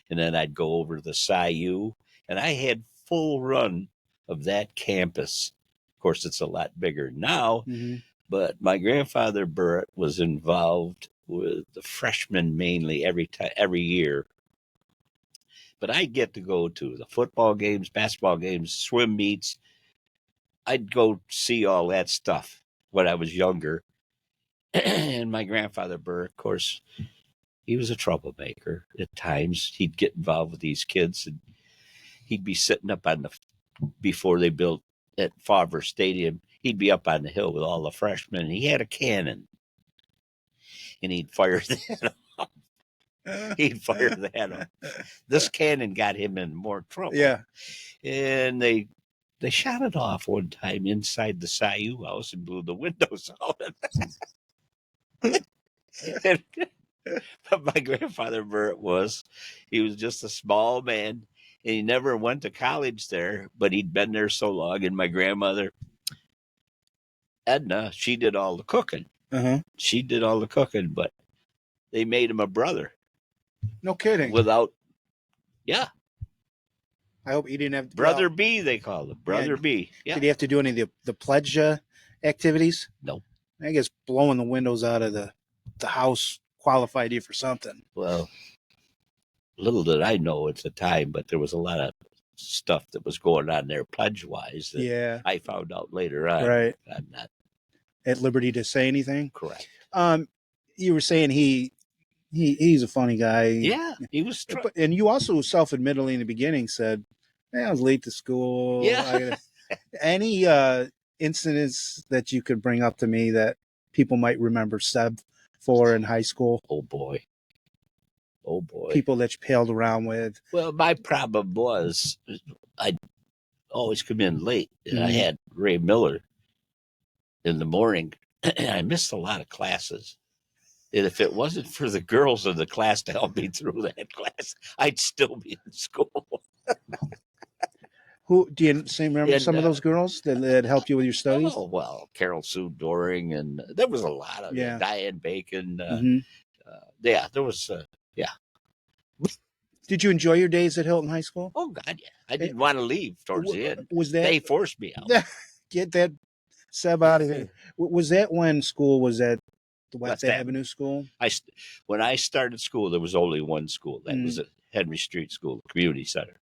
and then I'd go over to the Psy-U. And I had full run of that campus. Of course, it's a lot bigger now, Mm-hmm. but my grandfather Burritt was involved with the freshmen mainly every year. But I get to go to the football games, basketball games, swim meets. I'd go see all that stuff when I was younger. And my grandfather Burr, of course, he was a troublemaker at times. He'd get involved with these kids, and he'd be sitting up on before they built at Favre Stadium, he'd be up on the hill with all the freshmen. And he had a cannon, and he'd fire that off. He'd fire that off. This cannon got him in more trouble. Yeah. And they shot it off one time inside the Psy-U house and blew the windows out. But my grandfather Burritt he was just a small man, and he never went to college there, but he'd been there so long. And my grandmother, Edna, she did all the cooking. Uh-huh. She did all the cooking, but they made him a brother. No kidding. Yeah. I hope he didn't have Brother B, they call him. Brother B. Yeah. Did he have to do any of the pledge activities? No. I guess blowing the windows out of the house qualified you for something. Well, little did I know at the time, but there was a lot of stuff that was going on there pledge-wise that Yeah. I found out later on. Right. I'm not At liberty to say anything. correct. You were saying he's a funny guy. Yeah, he was. And you also self-admittedly in the beginning said, I was late to school. Yeah. Any incidents that you could bring up to me that people might remember Seb for in high school? Oh boy. People that you paled around with. Well, my problem was I'd always come in late, and I Mhm. had Ray Miller in the morning. I missed a lot of classes. And if it wasn't for the girls in the class to help me through that class, I'd still be in school. Who do you remember And, some of those girls that helped you with your studies? Oh, well, Carol Sue Doring, and there was a lot of Diane Bacon. Mhm. There was. Did you enjoy your days at Hilton High School? Oh God, yeah! I didn't want to leave towards the end. Was that They forced me out. get that Seb out of here? Was that when school was at the West Avenue School? When I started school, there was only one school. That was at Henry Street School, Community Center.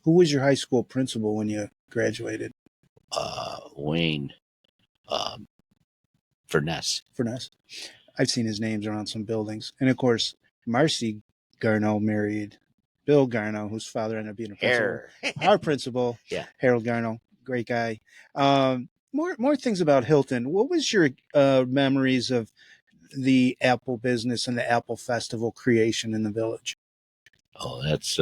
Who was your high school principal when you graduated? Wayne Furness. I've seen his names around some buildings. And of course, Marcy Garneau married Bill Garneau, whose father ended up being a principal. Our principal, Yeah. Harold Garneau, great guy. More things about Hilton. What was your memories of the Apple business and the Apple Festival creation in the village? Oh, that's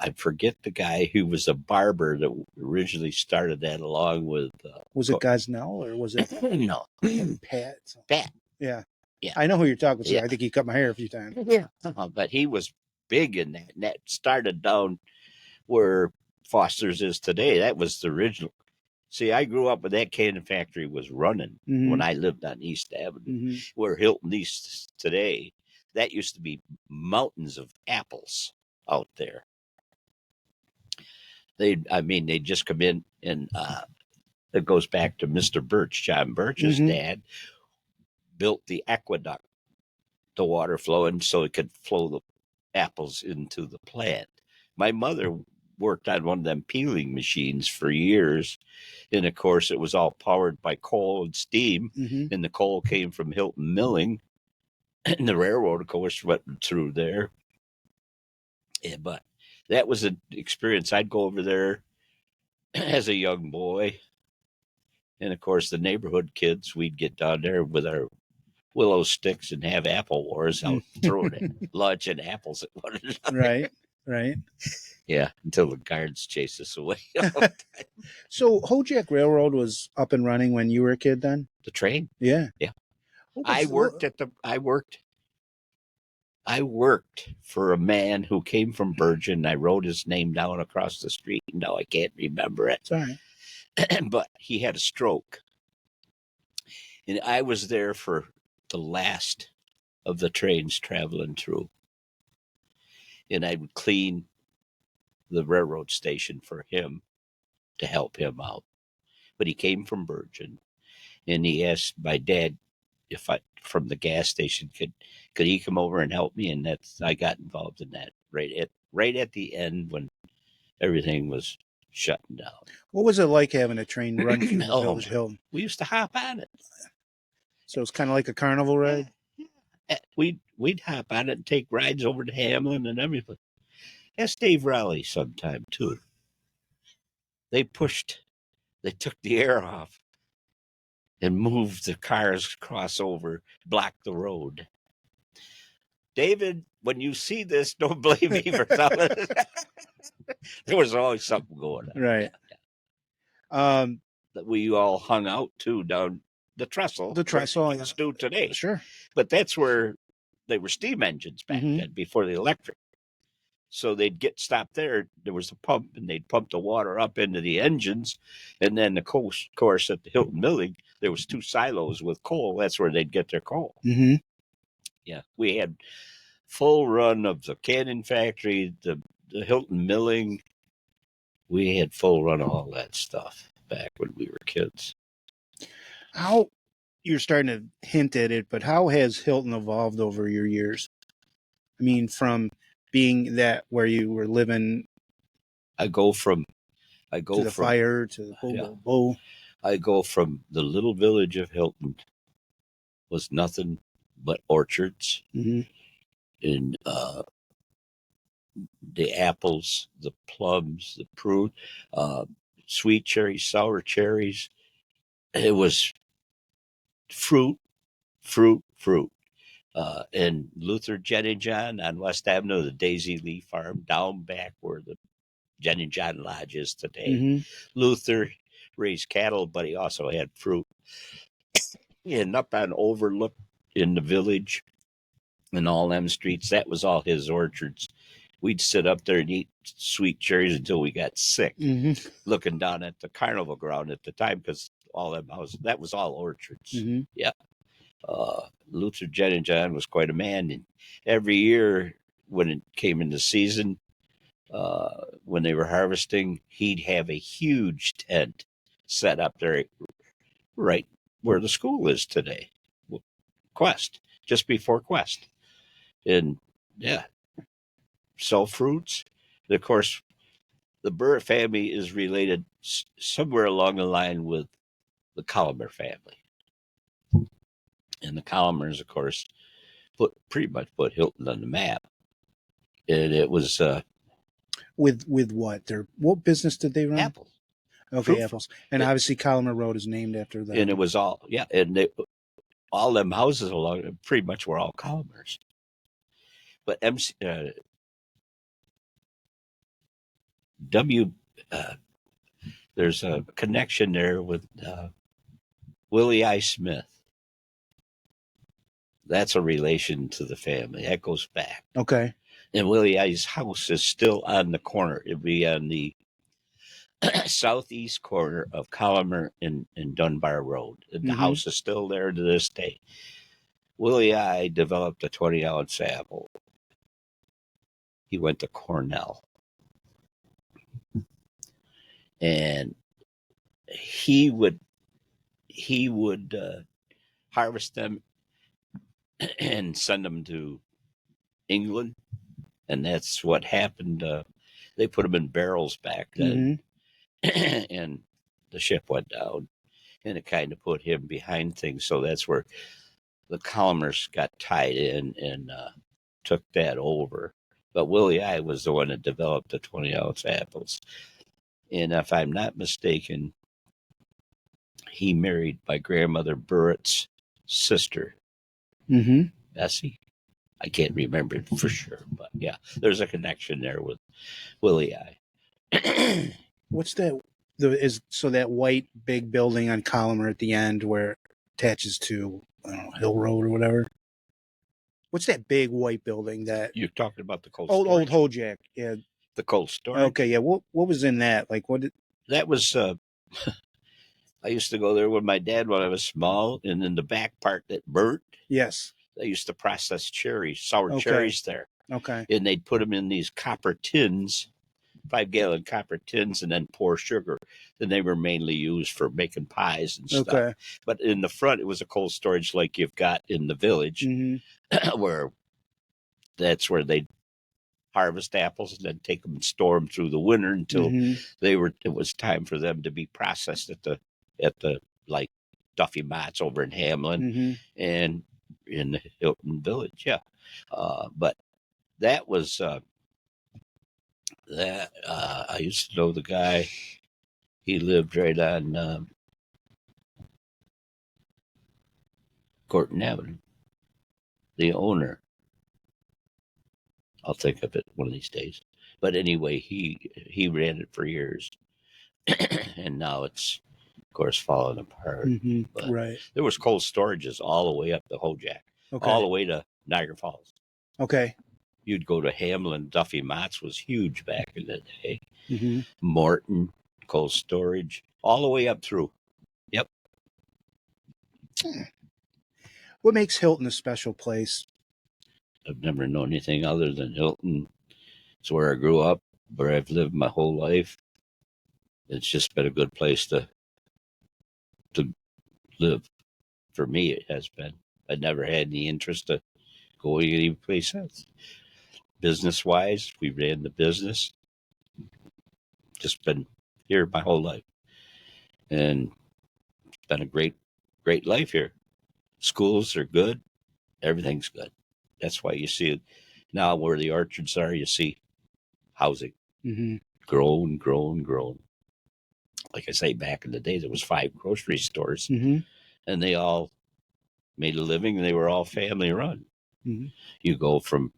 I forget the guy who was a barber that originally started that along with. Was it Gosnell or was it No, Pat? Pat. Yeah. Yeah. I know who you're talking about. Yeah. I think he cut my hair a few times. Yeah. But he was big in that. And that started down where Foster's is today. That was the original. See, I grew up when that cannon factory was running when I lived on East Avenue, where Hilton East is today. That used to be mountains of apples out there. They'd just come in, and it goes back to Mr. Birch. John Birch's dad built the aqueduct, the water flowing so it could flow the apples into the plant. My mother worked on one of them peeling machines for years, and of course it was all powered by coal and steam, and the coal came from Hilton Milling, and the railroad, of course, went through there. Yeah, but that was an experience. I'd go over there as a young boy, and of course the neighborhood kids, we'd get down there with our willow sticks and have apple wars out throwing lunch and apples at one another. Right. Right. Yeah, until the guards chased us away. So Hojack Railroad was up and running when you were a kid then? The train. Yeah. Yeah. What I was worked at the. I worked for a man who came from Bergen. I wrote his name down across the street. Now I can't remember it. It's all right. But he had a stroke. And I was there for the last of the trains traveling through. And I would clean the railroad station for him to help him out. But he came from Bergen, and he asked my dad if I from the gas station could he come over and help me, and I got involved in that right at the end when everything was shutting down. What was it like having a train run through the village of Hilton? We used to hop on it. So it's kind of like a carnival ride? Yeah. We'd hop on it and take rides over to Hamlin and everything. That's Dave Raleigh sometime too. They took the air off and moved the cars across over, blocked the road. David, when you see this, don't blame me for telling it. There was always something going on. Right. That we all hung out too down the trestle. The trestle, yeah. Still today. Sure. But that's where they were steam engines back then before the electric. So they'd get stopped there. There was a pump, and they'd pump the water up into the engines. And then, of course, at the Hilton Milling, there was 2 silos with coal. That's where they'd get their coal. Mm-hmm. Yeah, we had full run of the canning factory, the Hilton Milling. We had full run of all that stuff back when we were kids. How, you're starting to hint at it, but how has Hilton evolved over your years? I mean, from being that where you were living I go from fire to the boom. I go from the little village of Hilton was nothing but orchards and the apples, the plums, the prune, sweet cherries, sour cherries. It was fruit. And Luther, Jen and John on West Avenue, the Daisy Lee Farm, down back where the Jen and John Lodge is today. Luther raised cattle, but he also had fruit. And up on Overlook in the village and all them streets, that was all his orchards. We'd sit up there and eat sweet cherries until we got sick, looking down at the carnival ground at the time, because all them houses, that was all orchards. Yeah. Luther, Jen and John was quite a man. And every year when it came into season, when they were harvesting, he'd have a huge tent set up there right where the school is today. Quest, just before Quest. And yeah, sell fruits. And of course, the Burritt family is related somewhere along the line with the Colomer family. And the Colomers, of course, pretty much put Hilton on the map. And it was with what? What business did they run? apples. Okay, Fruit. apples. And obviously Colomer Road is named after them. And it was all, and all them houses along pretty much were all Colomers. But there's a connection there with Willie I. Smith. That's a relation to the family. That goes back. Okay. And Willie I's house is still on the corner. It'd be on the southeast corner of Colomer and Dunbar Road. The house is still there to this day. Willie I developed a 20-ounce apple. He went to Cornell. And he would harvest them and send them to England. And that's what happened. They put them in barrels back then. And the ship went down. And it kind of put him behind things. So that's where the Colomers got tied in and took that over. But Willie I was the one that developed the 20-ounce apples. And if I'm not mistaken, he married my grandmother Burritt's sister, Bessie. I can't remember it for sure, but yeah, there's a connection there with Willie I. What's that? That white big building on Collimer at the end where it attaches to, I don't know, Hill Road or whatever. What's that big white building that You're talking about the cold old storage? Hojack? Yeah. The cold storage? Okay. Yeah. What was in that? Like what? That was, I used to go there with my dad when I was small, and in the back part that burnt, Yes. they used to process cherries, sour Okay. cherries there. Okay. And they'd put them in these copper tins, 5-gallon copper tins, and then pour sugar. And they were mainly used for making pies and stuff. Okay. But in the front, it was a cold storage like you've got in the village, where that's where they'd harvest apples and then take them and store them through the winter until it was time for them to be processed at the like Duffy Mott's over in Hamlin and in the Hilton Village. Yeah. But that was I used to know the guy. He lived right on Corton Avenue. The owner. I'll think of it one of these days. But anyway, he ran it for years. And now it's, of course, falling apart. But Right. there was cold storages all the way up the Hojack, all the way to Niagara Falls. Okay. You'd go to Hamlin. Duffy Mott's was huge back in the day. Morton, cold storage, all the way up through. Yep. What makes Hilton a special place? I've never known anything other than Hilton. It's where I grew up, where I've lived my whole life. It's just been a good place to live. For me, it has been. I never had any interest of going any place else. Business-wise, we ran the business. Just been here my whole life. And it's been a great, great life here. Schools are good. Everything's good. That's why you see it now where the orchards are, you see housing. Grown. Like I say, back in the day, there was 5 grocery stores, and they all made a living, and they were all family run. You go from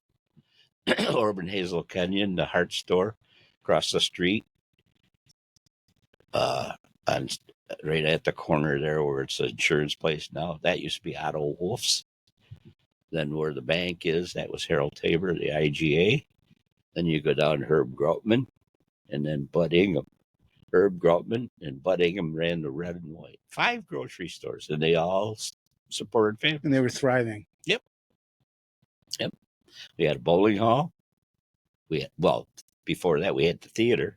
Orban Hazel Kenyon, the Hart store, across the street, on right at the corner there where it's an insurance place now. That used to be Otto Wolf's. Then where the bank is, that was Harold Tabor, the IGA. Then you go down to Herb Groutman, and then Bud Ingham. Herb Groutman and Bud Ingham ran the red and white. 5 grocery stores, and they all supported families. And they were thriving. Yep. We had a bowling hall. Before that, we had the theater.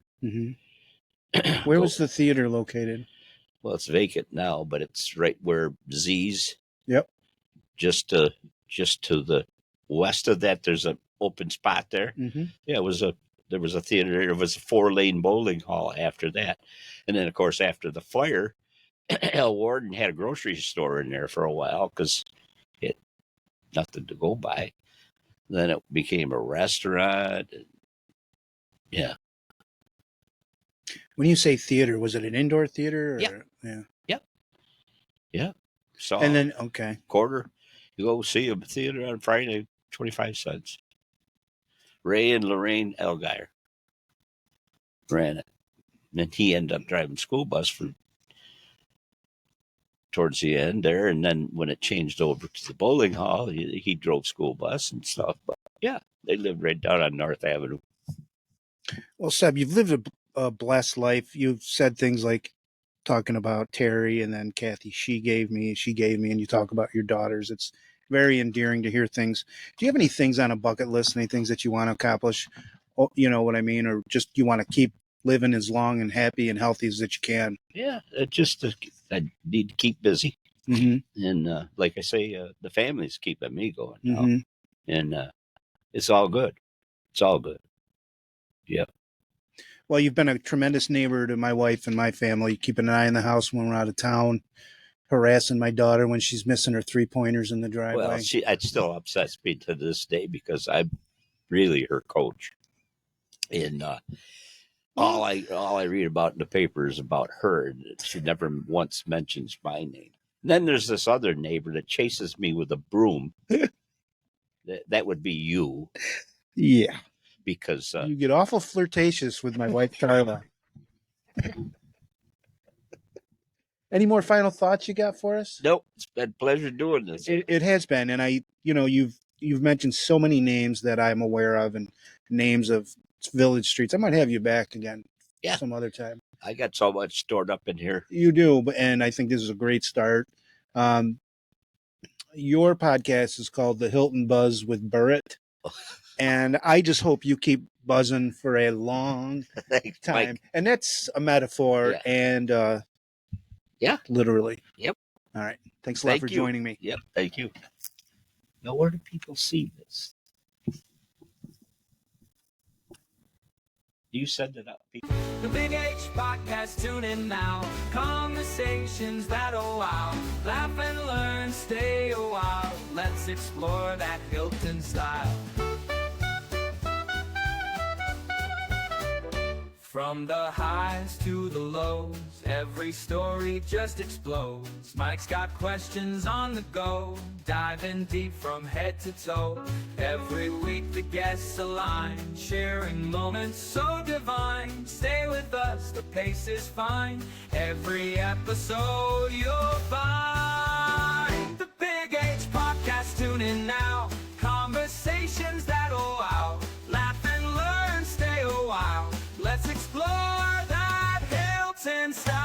Where was the theater located? Well, it's vacant now, but it's right where Z's. Yep. Just to the west of that, there's an open spot there. Yeah, there was a theater. There was a 4-lane bowling hall after that. And then, of course, after the fire, L. Warden had a grocery store in there for a while because it nothing to go by. Then it became a restaurant. Yeah. When you say theater, was it an indoor theater? Or, yeah. Yeah. So, and then, okay. Quarter. You go see a theater on Friday, 25 cents. Ray and Lorraine Elgire ran it. And then he ended up driving school bus towards the end there. And then when it changed over to the bowling hall, he drove school bus and stuff. But yeah, they lived right down on North Avenue. Well, Seb, you've lived a blessed life. You've said things like talking about Terry and then Kathy, she gave me, and you talk about your daughters. It's very endearing to hear things. Do you have any things on a bucket list, any things that you want to accomplish? You know what I mean? Or just you want to keep living as long and happy and healthy as that you can? Yeah, I need to keep busy. And like I say, the family's keeping me going now. And it's all good. It's all good. Yep. Well, you've been a tremendous neighbor to my wife and my family, keeping an eye on the house when we're out of town, harassing my daughter when she's missing her 3-pointers in the driveway. Well, it still upsets me to this day because I'm really her coach. And all I read about in the paper is about her. She never once mentions my name. And then there's this other neighbor that chases me with a broom. That would be you, Yeah. because You get awful flirtatious with my wife, Carla. Any more final thoughts you got for us? nope, it's been a pleasure doing this. It has been, and you've mentioned so many names that I'm aware of, and names of village streets. I might have you back again, Yeah. some other time. I got so much stored up in here. You do, and I think this is a great start. Your podcast is called The Hilton Buzz with Burritt, and I just hope you keep buzzing for a long Thanks, time. Mike. And that's a metaphor, Yeah. and Yeah. literally. Yep. All right. Thanks a lot for joining me. Yep, thank you. Now, where do people see this? You send it up. The Big H Podcast, tune in now. Conversations that'll wow. Laugh and learn, stay a while. Let's explore that Hilton style. From the highs to the lows, every story just explodes. Mike's got questions on the go, diving deep from head to toe. Every week the guests align, sharing moments so divine. Stay with us, the pace is fine. Every episode you'll find. The Big H Podcast, tune in now. Conversations that'll wow. Laugh and learn, stay a while. Let's explore that Hilton style.